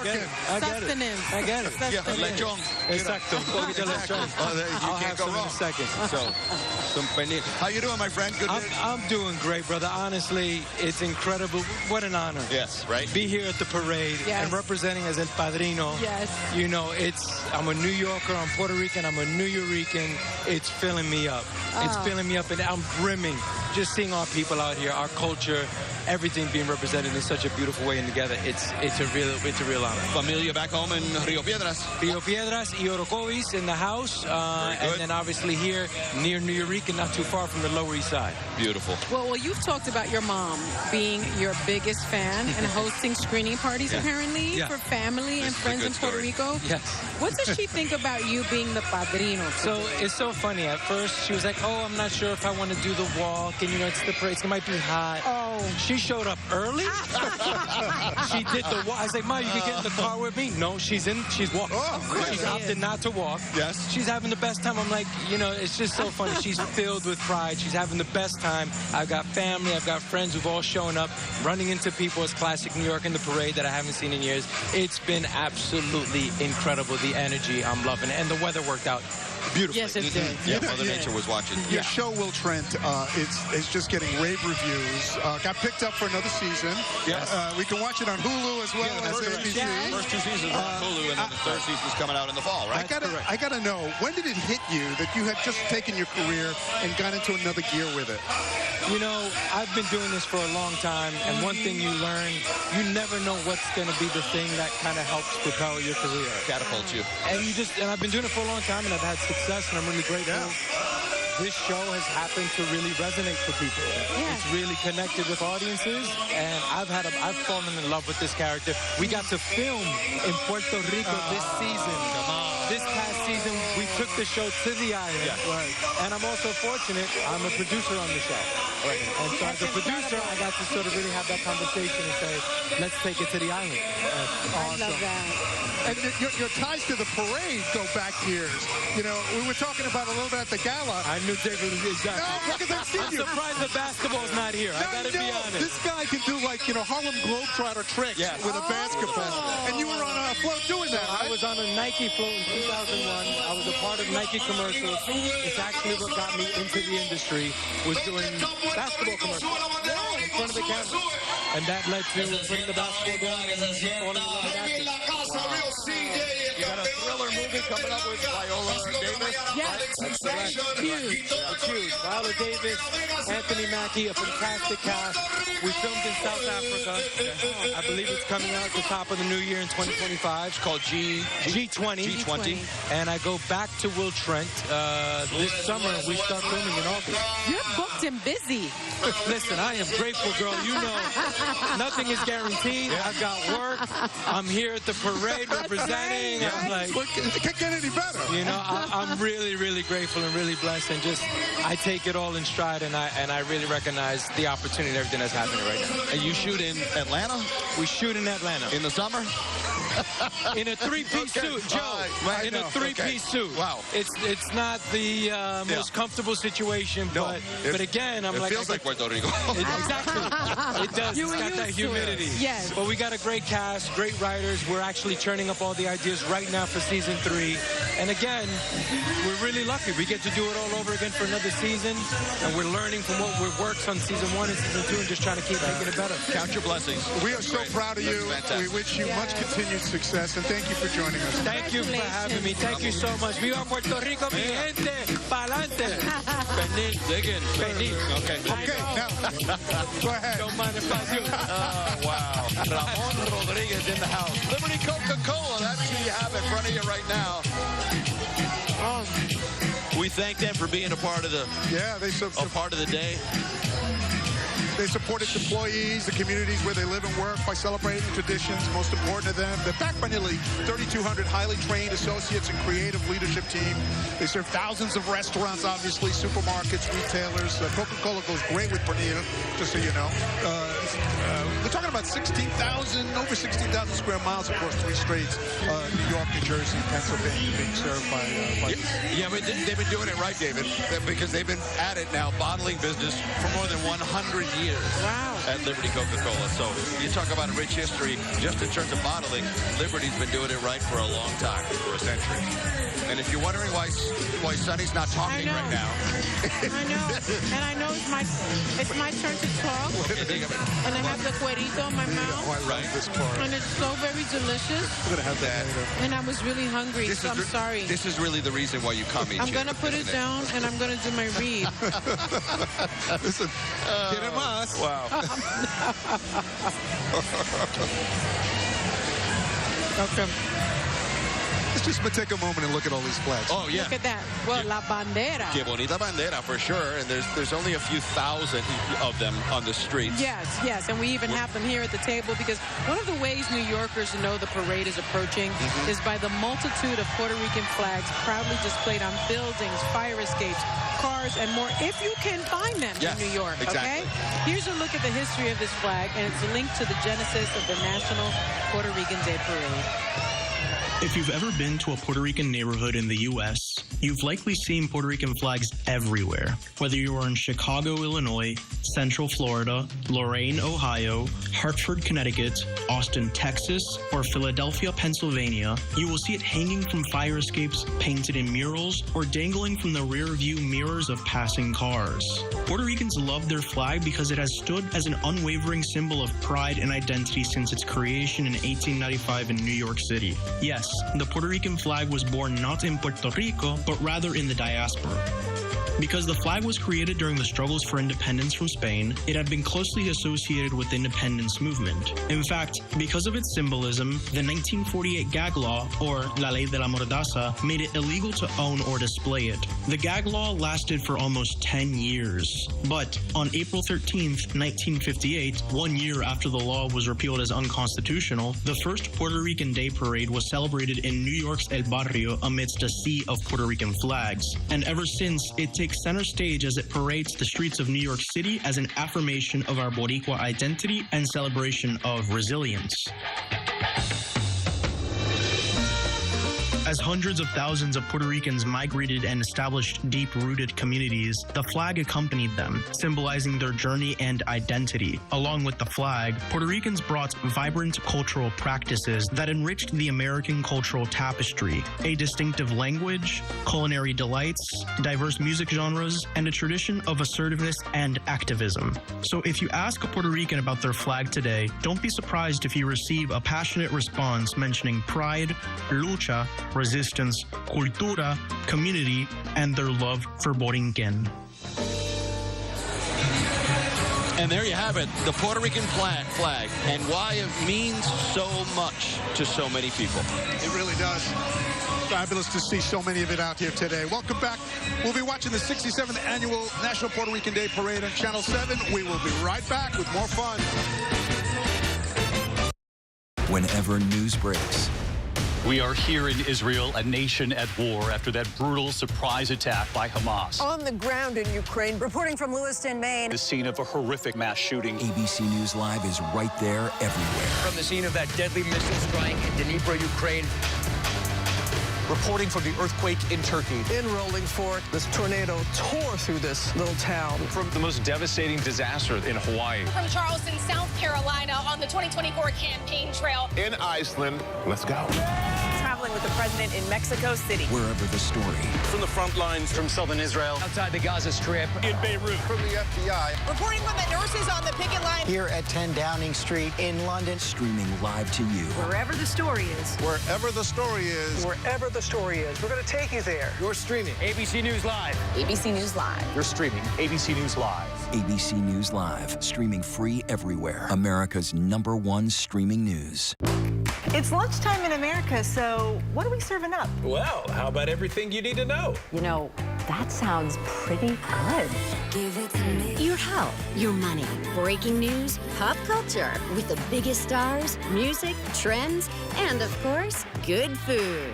D: get it.
C: Sustenance.
V: I get it.
B: Yeah, lechon.
V: Exacto.
B: You can't go wrong.
V: In a second.
B: How you doing, my friend? Good.
V: I'm doing great, brother. Honestly, it's incredible. What an honor.
B: Yes, right?
V: Be here at the parade and representing as El Padrino.
C: Yes.
V: You know, I'm a New Yorker. I'm Puerto Rican. I'm a Nuyorican. It's filling me up. It's filling me up, and I'm brimming just seeing our people out here, our culture, everything being represented in such a beautiful way and together. It's a real honor.
B: Familia back home in Rio Piedras.
V: Rio Piedras y Orocovis in the house, and then obviously here near Nuyorican, not too far from the Lower East Side.
B: Beautiful.
C: Well, you've talked about your mom being your biggest fan and hosting screening parties apparently for family and friends in Puerto Rico.
V: Yes.
C: What does she think about you being the padrino?
V: So it's so funny. At first, she was like, "Oh, I'm not sure if I want to do the walk, and you know, it's the parade. It might be hot."
C: Oh.
V: She showed up early. She did the walk. I was like, "Ma, you can get in the car with me." No, she's walking. She's opted not to walk.
B: Yes.
V: She's having the best time. I'm like, you know, it's just so funny. She's filled with pride. She's having the best time. I've got family. I've got friends who've all shown up. Running into people as classic New York in the parade that I haven't seen in years. It's been absolutely incredible. The energy, I'm loving it. And the weather worked out
B: beautifully.
C: Yes, it did.
B: Yeah, Mother Nature was watching.
D: Your show, Will Trent, is just getting rave reviews. Got picked up for another season.
B: Yes.
D: We can watch it on Hulu as well as ABC.
B: First two seasons are on Hulu, and then the third season's coming out in the fall, right?
D: I gotta know, when did it hit you that you had just taken your career and got into another gear with it?
V: You know, I've been doing this for a long time, and one thing you learn, you never know what's going to be the thing that kind of helps propel your career.
B: Catapult you.
V: And I've been doing it for a long time, and I've had success, and I'm really grateful. This show has happened to really resonate for people. It's really connected with audiences, and I've fallen in love with this character. We got to film in Puerto Rico this season. This past season, we took the show to the island. And I'm also fortunate, I'm a producer on the show. And so as a producer, I got to sort of really have that conversation and say, let's take it to the island.
C: I love that.
D: And your ties to the parade go back years. You know, we were talking about a little bit at the gala.
V: I knew David was exactly.
D: No, because I've seen you.
V: I'm surprised the basketball's not here. I gotta be honest.
D: This guy can do, like, Harlem Globetrotter tricks with a basketball. And you were on a float doing that, right?
V: I was on a Nike float in 2001. I was a part of Nike commercials. It's actually what got me into the industry, was doing basketball commercials in front of the camera. And that led to putting the basketball down and falling in love with acting.
B: You got a thriller movie coming up with Viola Davis.
V: Yes, that's correct. Huge. It's huge. Viola Davis, Anthony Mackie, a fantastic cast. We filmed in South Africa. I believe it's coming out at the top of the new year in 2025. It's
B: called
V: G20. And I go back to Will Trent this summer. We start filming in August.
C: You're booked and busy.
V: Listen, I am grateful, girl. You know, nothing is guaranteed. I've got work. I'm here at the parade representing. I'm like,
D: it can't get any better.
V: You know, I'm really, really grateful and really blessed, and just I take it all in stride, and I really recognize the opportunity and everything that's happening right now.
B: And you shoot in Atlanta?
V: We shoot in Atlanta.
B: In the summer?
V: In a three-piece suit, Joe. In a three-piece suit.
B: Wow.
V: It's not the most comfortable situation, but again, I'm
B: it
V: like...
B: It feels like Puerto Rico.
V: Exactly. It does. It's got that humidity.
C: Yes.
V: But we got a great cast, great writers. We're actually churning up all the ideas right now for season 3. And again, we're really lucky. We get to do it all over again for another season, and we're learning from what works on season 1 and season 2 and just trying to keep making it better.
B: Count your blessings.
D: We are so proud of you. We wish you much continued success, and thank you for joining us.
V: Thank you for having me. Thank you so much. Viva Puerto Rico, mi gente. Pa'lante. Feliz. Digging. Feliz.
D: Okay, now, go ahead.
V: Don't mind if I do.
B: Wow. Ramon Rodriguez in the house. Liberty Coca-Cola, that's who you have in front of you right now. We thank them for being a part of the part of the day.
D: They supported employees, the communities where they live and work by celebrating traditions. Most important to them, they're backed by nearly 3,200 highly trained associates and creative leadership team. They serve thousands of restaurants, obviously, supermarkets, retailers. Coca-Cola goes great with Bonita, just so you know. We're talking about over 16,000 square miles across 3 states, New York, New Jersey, Pennsylvania, being served by
B: yeah, but they've been doing it right, David, because they've been at it now, bottling business for more than 100 years.
C: Wow.
B: At Liberty Coca-Cola. So you talk about a rich history just in terms of bottling. Liberty's been doing it right for a long time, for a century. And if you're wondering why Sonny's not talking right now.
C: I know. And I know it's my turn to talk. And I have the cuerito in my mouth.
D: Oh, I love this part.
C: And it's so very delicious.
D: I'm going to have that later.
C: And I was really hungry, so I'm sorry.
B: This is really the reason why you come each
C: I'm going to put it down, and I'm going to do my read.
D: Listen, get him us.
B: Wow.
C: Okay.
D: Let's just take a moment and look at all these flags.
B: Oh, yeah.
C: Look at that. Well, la bandera.
B: Que bonita bandera, for sure. And there's only a few thousand of them on the streets.
C: Yes. And we even have them here at the table because one of the ways New Yorkers know the parade is approaching is by the multitude of Puerto Rican flags proudly displayed on buildings, fire escapes, cars, and more, if you can find them in New York, okay? Here's a look at the history of this flag, and it's linked to the genesis of the National Puerto Rican Day Parade.
J: If you've ever been to a Puerto Rican neighborhood in the U.S., You've likely seen Puerto Rican flags everywhere, whether you are in Chicago, Illinois, Central Florida, Lorain, Ohio, Hartford, Connecticut, Austin, Texas, or Philadelphia, Pennsylvania. You will see it hanging from fire escapes, painted in murals, or dangling from the rear view mirrors of passing cars. Puerto Ricans love their flag because it has stood as an unwavering symbol of pride and identity since its creation in 1895 in New York City. Yes, the Puerto Rican flag was born not in Puerto Rico, but rather in the diaspora. Because the flag was created during the struggles for independence from Spain, it had been closely associated with the independence movement. In fact, because of its symbolism, the 1948 gag law, or La Ley de la Mordaza, made it illegal to own or display it. The gag law lasted for almost 10 years. But on April 13th, 1958, 1 year after the law was repealed as unconstitutional, the first Puerto Rican Day Parade was celebrated in New York's El Barrio amidst a sea of Puerto Rican flags. And ever since, it takes center stage as it parades the streets of New York City as an affirmation of our Boricua identity and celebration of resilience. As hundreds of thousands of Puerto Ricans migrated and established deep-rooted communities, the flag accompanied them, symbolizing their journey and identity. Along with the flag, Puerto Ricans brought vibrant cultural practices that enriched the American cultural tapestry, a distinctive language, culinary delights, diverse music genres, and a tradition of assertiveness and activism. So if you ask a Puerto Rican about their flag today, don't be surprised if you receive a passionate response mentioning pride, lucha, resistance, cultura, community, and their love for Borinquen.
B: And there you have it, the Puerto Rican flag, and why it means so much to so many people.
D: It really does. Fabulous to see so many of it out here today. Welcome back. We'll be watching the 67th Annual National Puerto Rican Day Parade on Channel 7. We will be right back with more fun.
F: Whenever news breaks,
P: we are here in Israel, a nation at war after that brutal surprise attack by Hamas.
M: On the ground in Ukraine, reporting from Lewiston, Maine.
P: The scene of a horrific mass shooting.
F: ABC News Live is right there everywhere.
K: From the scene of that deadly missile strike in Dnipro, Ukraine.
N: Reporting from the earthquake in Turkey.
Q: In Rolling Fork, this tornado tore through this little town.
N: From the most devastating disaster in Hawaii.
U: From Charleston, South Carolina, on the 2024 campaign trail.
N: In Iceland, let's go.
U: Traveling with the president in Mexico City.
F: Wherever the story.
N: From the front lines.
Q: From southern Israel.
K: Outside the Gaza Strip.
N: In Beirut.
Q: From the FBI.
U: Reporting from the nurses on the picket line.
Q: Here at 10 Downing Street in London.
F: Streaming live to you.
U: Wherever the story is.
D: Wherever the story is.
Q: Wherever the story is. We're going to take you there.
N: You're streaming
K: ABC News Live.
U: ABC News Live.
N: You're streaming ABC News Live.
F: ABC News Live. Streaming free everywhere. America's #1 streaming news.
T: It's lunchtime in America, so what are we serving up?
N: Well, how about everything you need to know?
U: You know, that sounds pretty good.
L: Give it to me. Your health, your money, breaking news, pop culture, with the biggest stars, music, trends, and of course, good food.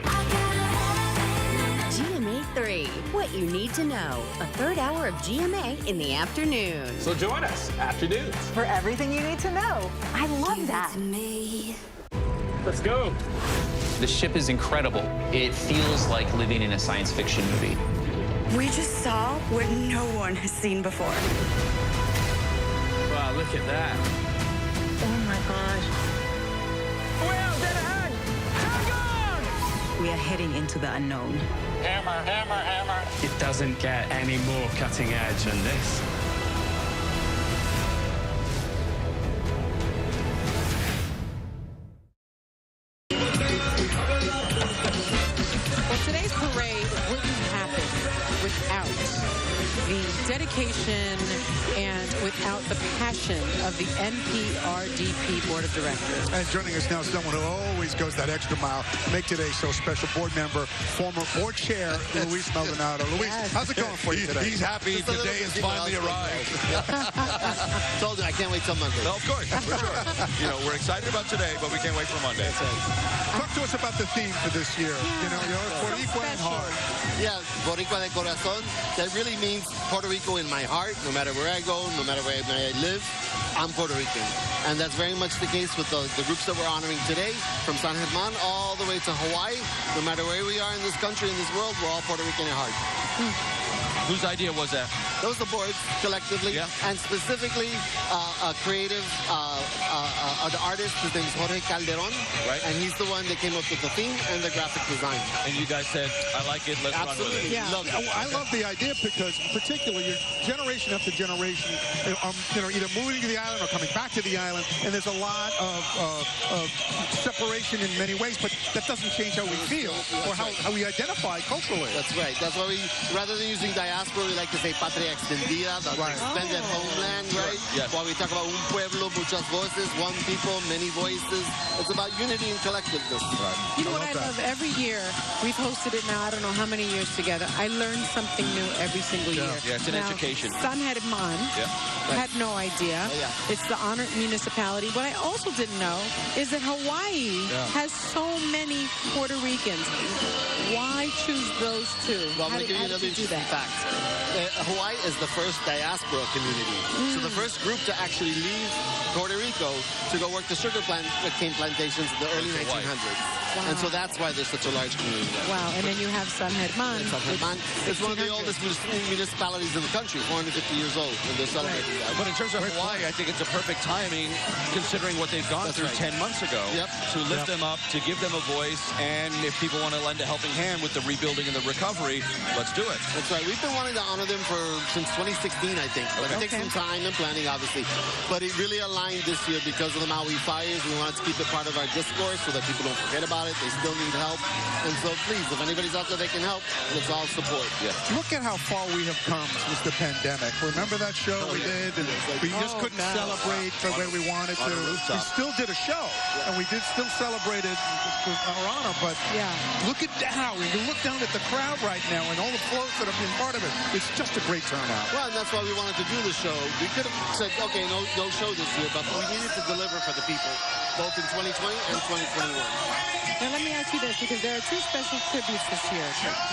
L: GMA 3, what you need to know. A third hour of GMA in the afternoon.
N: So join us, afternoons.
T: For everything you need to know. I love that.
N: Let's go.
Z: The ship is incredible. It feels like living in a science fiction movie.
X: We just saw what no one has seen before.
K: Wow, look at that.
T: Oh my gosh.
K: Well, dead ahead. Turn on!
X: We are heading into the unknown.
W: Hammer, hammer, hammer. It doesn't get any more cutting edge than this.
C: Well, today's parade wouldn't happen without the dedication and without the passion of the NPRDP Board of Directors.
D: And joining us now is someone who always goes that extra mile, make today so special. Board member, former board chair, Luis Maldonado. Luis, how's it going for you today?
B: He's happy today has finally arrived. Told you, I can't wait till Monday. No, of course, for sure. You know, we're excited about today, but we can't wait for Monday.
D: Talk to us about the theme for this year. You know, Boricua in heart.
B: Yeah, Boricua de Corazón. That really means Puerto Rico in my heart, no matter where I go, no matter where I live.
A: I'm Puerto Rican. And that's very much the case with the groups that we're honoring today, from San Germán all the way to Hawaii. No matter where we are in this country, in this world, we're all Puerto Rican at heart.
B: Whose idea was that?
A: That was the board, collectively, and specifically a creative, an artist. His name is Jorge Calderon, and he's the one that came up with the theme and the graphic design.
B: And you guys said, I like it, let's run with it.
A: Yeah.
D: I love the idea because, particularly, you're generation after generation, either moving to the island or coming back to the island, and there's a lot of separation in many ways, but that doesn't change how we feel or how we identify culturally.
A: That's right. That's why we, rather than using diaspora, we like to say patria extendida, the extended homeland, right?
B: Yes.
A: While we talk about un pueblo, muchas voces, one people, many voices. It's about unity and collectiveness.
C: You know what I love? Every year, we've hosted it now, I don't know how many years together. I learn something new every single year.
B: Yeah, it's an
C: now,
B: education.
C: San Germán, had no idea. It's the honored municipality. What I also didn't know is that Hawaii has so many Puerto Ricans. Why choose those two?
A: Well, I'm going to give you another interesting fact. Hawaii is the first diaspora community. So the first group to actually leave Puerto Rico to go work the sugar cane plantations in the early 1900s.
C: Wow.
A: And so that's why there's such a large community.
C: Wow, and then you have San Germán.
A: It's one of the oldest municipalities in the country, 450 years old, and they're celebrating that.
B: But in terms of Hawaii, I think it's a perfect timing, considering what they've gone through 10 months ago, to lift them up, to give them a voice, and if people want to lend a helping hand with the rebuilding and the recovery, let's do it.
A: That's right. We've been wanting to honor them since 2016, I think. But it takes some time and planning, obviously. But it really aligned this year because of the Maui fires. We wanted to keep it part of our discourse so that people don't forget about it. They still need help. And so please, if anybody's out there that can help, let's all support.
D: Look at how far we have come since the pandemic. Remember that show we did? And we just couldn't celebrate the way we wanted to. We still did a show, and we still celebrated our honor. But look at how we look down at the crowd right now and all the floats that have been part of it. It's just a great turnout.
A: Well, and that's why we wanted to do the show. We could have said, okay, no show this year, but we needed to deliver for the people, both in 2020 and 2021.
C: Now, let me ask you this, because there are two special tributes this year.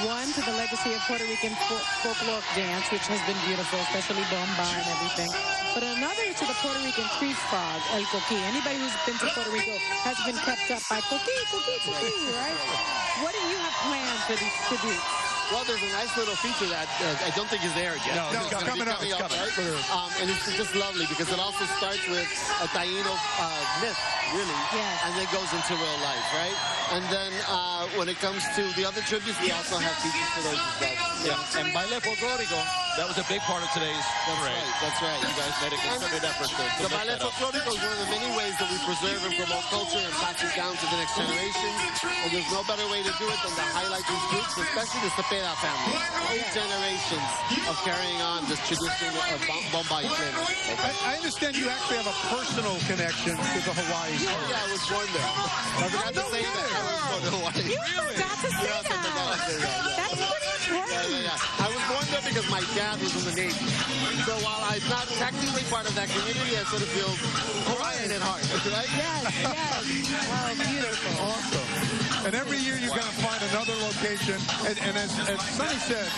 C: One to the legacy of Puerto Rican folklore dance, which has been beautiful, especially bomba and everything. But another to the Puerto Rican tree frog, El Coqui. Anybody who's been to Puerto Rico has been kept up by Coqui, right? What do you have planned for these tributes?
A: Well, there's a nice little feature that I don't think is there yet.
D: No, it's coming up. It's coming.
A: Right? And it's just lovely because it also starts with a Taino myth, really, and then goes into real life, right? And then when it comes to the other tributes, we also have features for those as well.
B: Yeah, and Baile Folklórico, that was a big part of today's parade.
A: That's right.
B: You guys made a concerted effort to
A: the Baile Folklórico is one of the many ways that we preserve and promote culture and pass it down to the next generation. And there's no better way to do it than to highlight these groups, especially the Cepeda family. 8 generations of carrying on this tradition of bomba y plena.
D: I understand you actually have a personal connection to the Hawaii story.
A: Yeah, I was born there. I forgot to say that. I was born in Hawaii.
C: You forgot to say that. That's pretty important.
A: I was born there because my dad was in the Navy. So while I'm not technically part of that community, I sort of feel Hawaiian at heart, right?
C: Yes. Oh, beautiful.
D: Awesome. And every year you're going to find another location. And as Sonny said,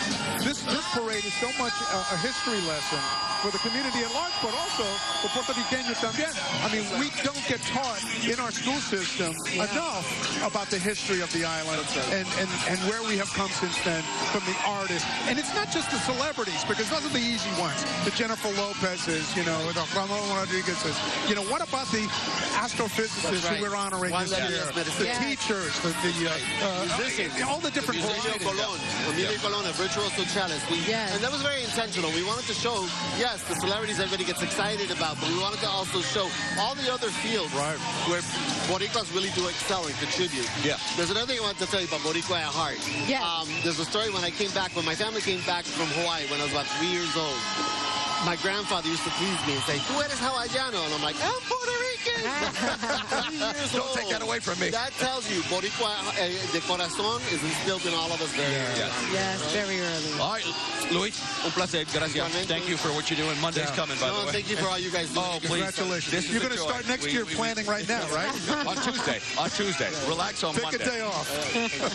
D: this parade is so much a history lesson for the community at large, but also for Puerto Ricanos también. I mean, we don't get taught in our school system enough about the history of the island and where we have come since then from the artists. And it's not just the celebrities, because those are the easy ones. The Jennifer Lopez's, the Ramon Rodriguez's. What about the astrophysicists who we're honoring this year? The teachers, musicians, all the different
A: Emilio Colon, a virtuoso cellist. And that was very intentional. We wanted to show, yes, the celebrities everybody gets excited about, but we wanted to also show all the other fields where Boricuas really do excel and contribute. There's another thing I wanted to tell you about Boricua at heart. There's a story when my family came back from Hawaii when I was about 3 years old. My grandfather used to tease me and say, "Tú eres hawaiano," and I'm like, "I'm Puerto Rican." 3 years
B: Don't
A: old.
B: take that away from me.
A: That tells you Boricua de corazón is instilled in all of us very early.
C: Yes, very early.
B: All right, Luis, un placer. Gracias. Thank you for what you're doing. Monday's coming, by the way.
A: Thank you for all you guys do.
B: Oh, please.
D: Congratulations. You're going to start next year planning right now, right?
B: On Tuesday. Relax on Monday.
D: Take a day off.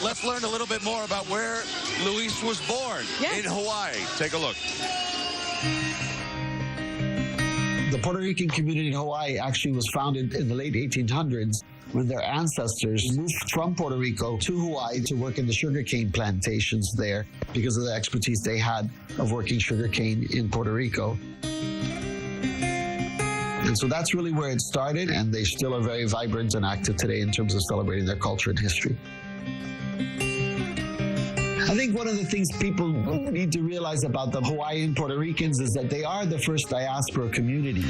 B: Let's learn a little bit more about where Luis was born in Hawaii. Take a look.
E: The Puerto Rican community in Hawaii actually was founded in the late 1800s when their ancestors moved from Puerto Rico to Hawaii to work in the sugarcane plantations there because of the expertise they had of working sugarcane in Puerto Rico. And so that's really where it started, and they still are very vibrant and active today in terms of celebrating their culture and history. I think one of the things people need to realize about the Hawaiian Puerto Ricans is that they are the first diaspora community.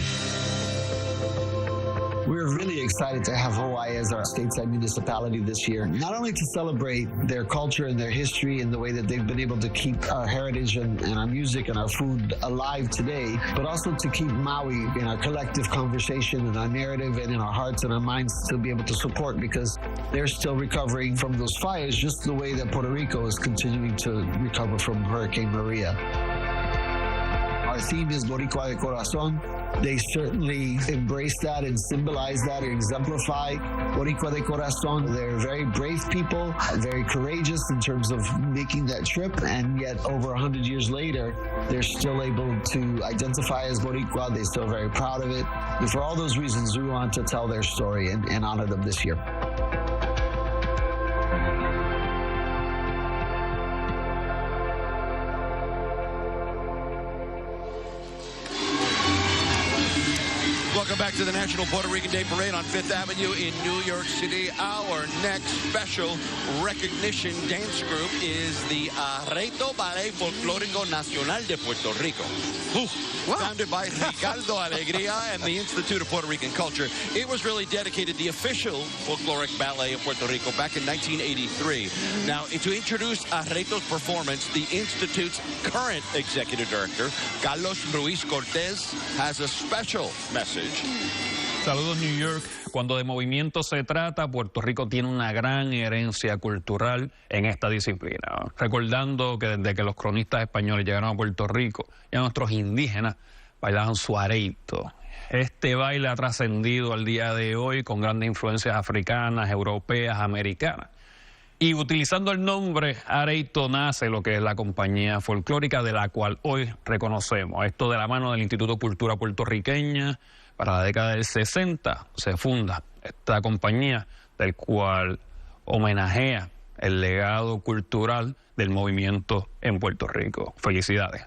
E: We're really excited to have Hawaii as our stateside municipality this year, not only to celebrate their culture and their history and the way that they've been able to keep our heritage and our music and our food alive today, but also to keep Maui in our collective conversation and our narrative and in our hearts and our minds to be able to support, because they're still recovering from those fires just the way that Puerto Rico is continuing to recover from Hurricane Maria. Our theme is Boricua de Corazon. They certainly embrace that and symbolize that and exemplify Boricua de Corazon. They're very brave people, very courageous in terms of making that trip, and yet over 100 years later, they're still able to identify as Boricua. They're still very proud of it. And for all those reasons, we want to tell their story and honor them this year.
B: Welcome back to the National Puerto Rican Day Parade on 5th Avenue in New York City. Our next special recognition dance group is the Arreito Ballet Folclórico Nacional de Puerto Rico. Founded by Ricardo Alegría and the Institute of Puerto Rican Culture. It was really dedicated the official folkloric ballet of Puerto Rico back in 1983. Now, to introduce Arreito's performance, the Institute's current executive director, Carlos Ruiz Cortez, has a special message.
G: Saludos, New York. Cuando de movimiento se trata, Puerto Rico tiene una gran herencia cultural en esta disciplina. Recordando que desde que los cronistas españoles llegaron a Puerto Rico, ya nuestros indígenas bailaban su areito. Este baile ha trascendido al día de hoy con grandes influencias africanas, europeas, americanas. Y utilizando el nombre Areito nace lo que es la compañía folclórica de la cual hoy reconocemos. Esto de la mano del Instituto de Cultura Puertorriqueña. Para la década del 60 se funda esta compañía, del cual homenajea el legado cultural del movimiento en Puerto Rico. Felicidades.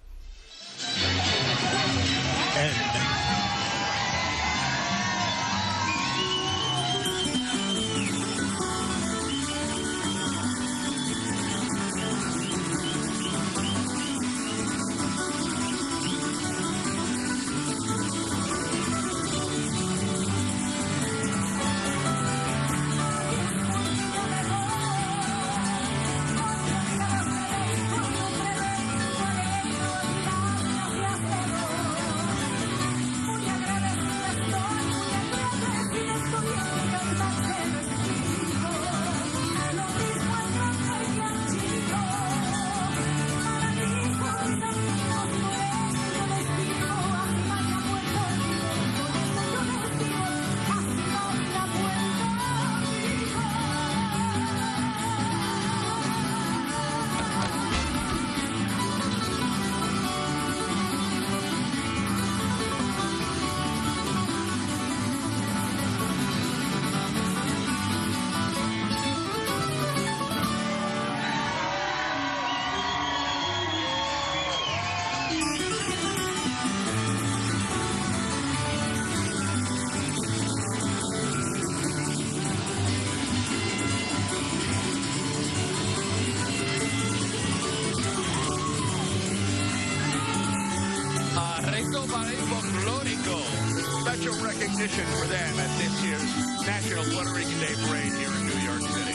D: Special recognition for them at this year's National Puerto Rican Day Parade here in New York City.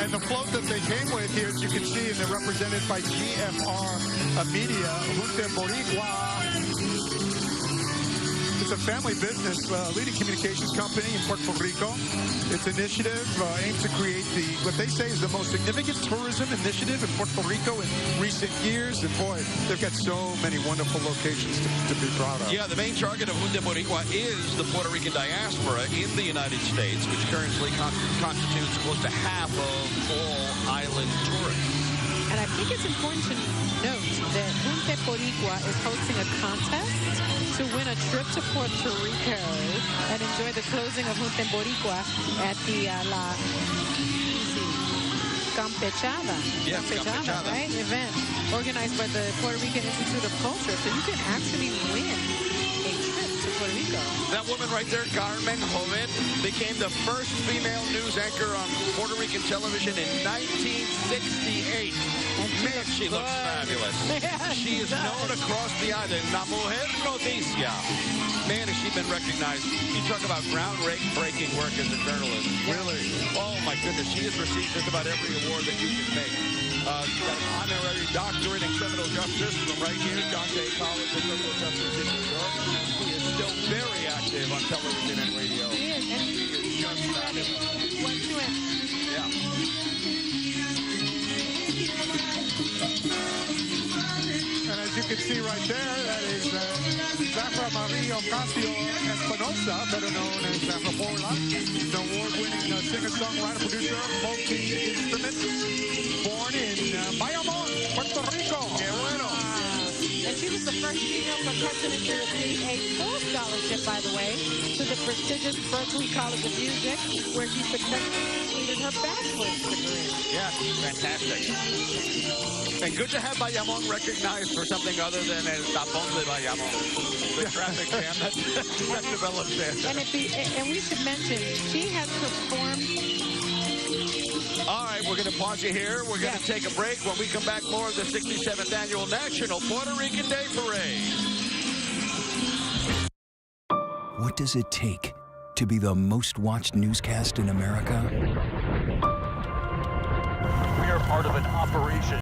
D: And the float that they came with here, as you can see, and they're represented by GFR Media, Junte Boricua. It's a family business, leading communications company in Puerto Rico. Its initiative aims to create what they say is the most significant tourism initiative in Puerto Rico in recent years. And boy, they've got so many wonderful locations to be proud of.
B: Yeah, the main target of Junte Boricua is the Puerto Rican diaspora in the United States, which currently constitutes close to half of all island tourists.
C: And I think it's important to note that Junte Boricua is hosting a contest to win a trip to Puerto Rico and enjoy the closing of Junte Boricua at the La Campechada.
B: Yes,
C: Campechada, right? Event organized by the Puerto Rican Institute of Culture. So you can actually win a trip to Puerto Rico.
B: That woman right there, Carmen Jovet, became the first female news anchor on Puerto Rican television in 1968. Man, she looks fabulous.
C: Yes,
B: she is known across the island. La Mujer Noticia. Man, has she been recognized. You talk about groundbreaking work as a journalist. Really? Oh, my goodness. She has received just about every award that you can make. She's got an honorary doctorate in criminal justice from right here, John Jay College of Criminal Justice in New York. She is still very active on television and radio.
C: She is. And
B: she is just fabulous. Yeah.
D: And as you can see right there, that is Zafra Maria Ocasio-Espinosa, better known as Zafra Porla, the award-winning singer-songwriter, producer, multi-instrument, born in Bayamon, Puerto Rico.
B: Qué bueno.
C: And she was the first female percussionist to receive a full scholarship, by the way, to the prestigious Berklee College of Music, where she successfully completed her bachelor's degree.
B: Yeah, fantastic. And good to have Bayamon recognized for something other than El Tapón de Bayamon, the traffic jam that developed there.
C: And we should mention, she has performed.
B: All right, we're going to pause you here. We're going to take a break. When we come back, more of the 67th Annual National Puerto Rican Day Parade.
F: What does it take to be the most watched newscast in America?
P: We are part of an operation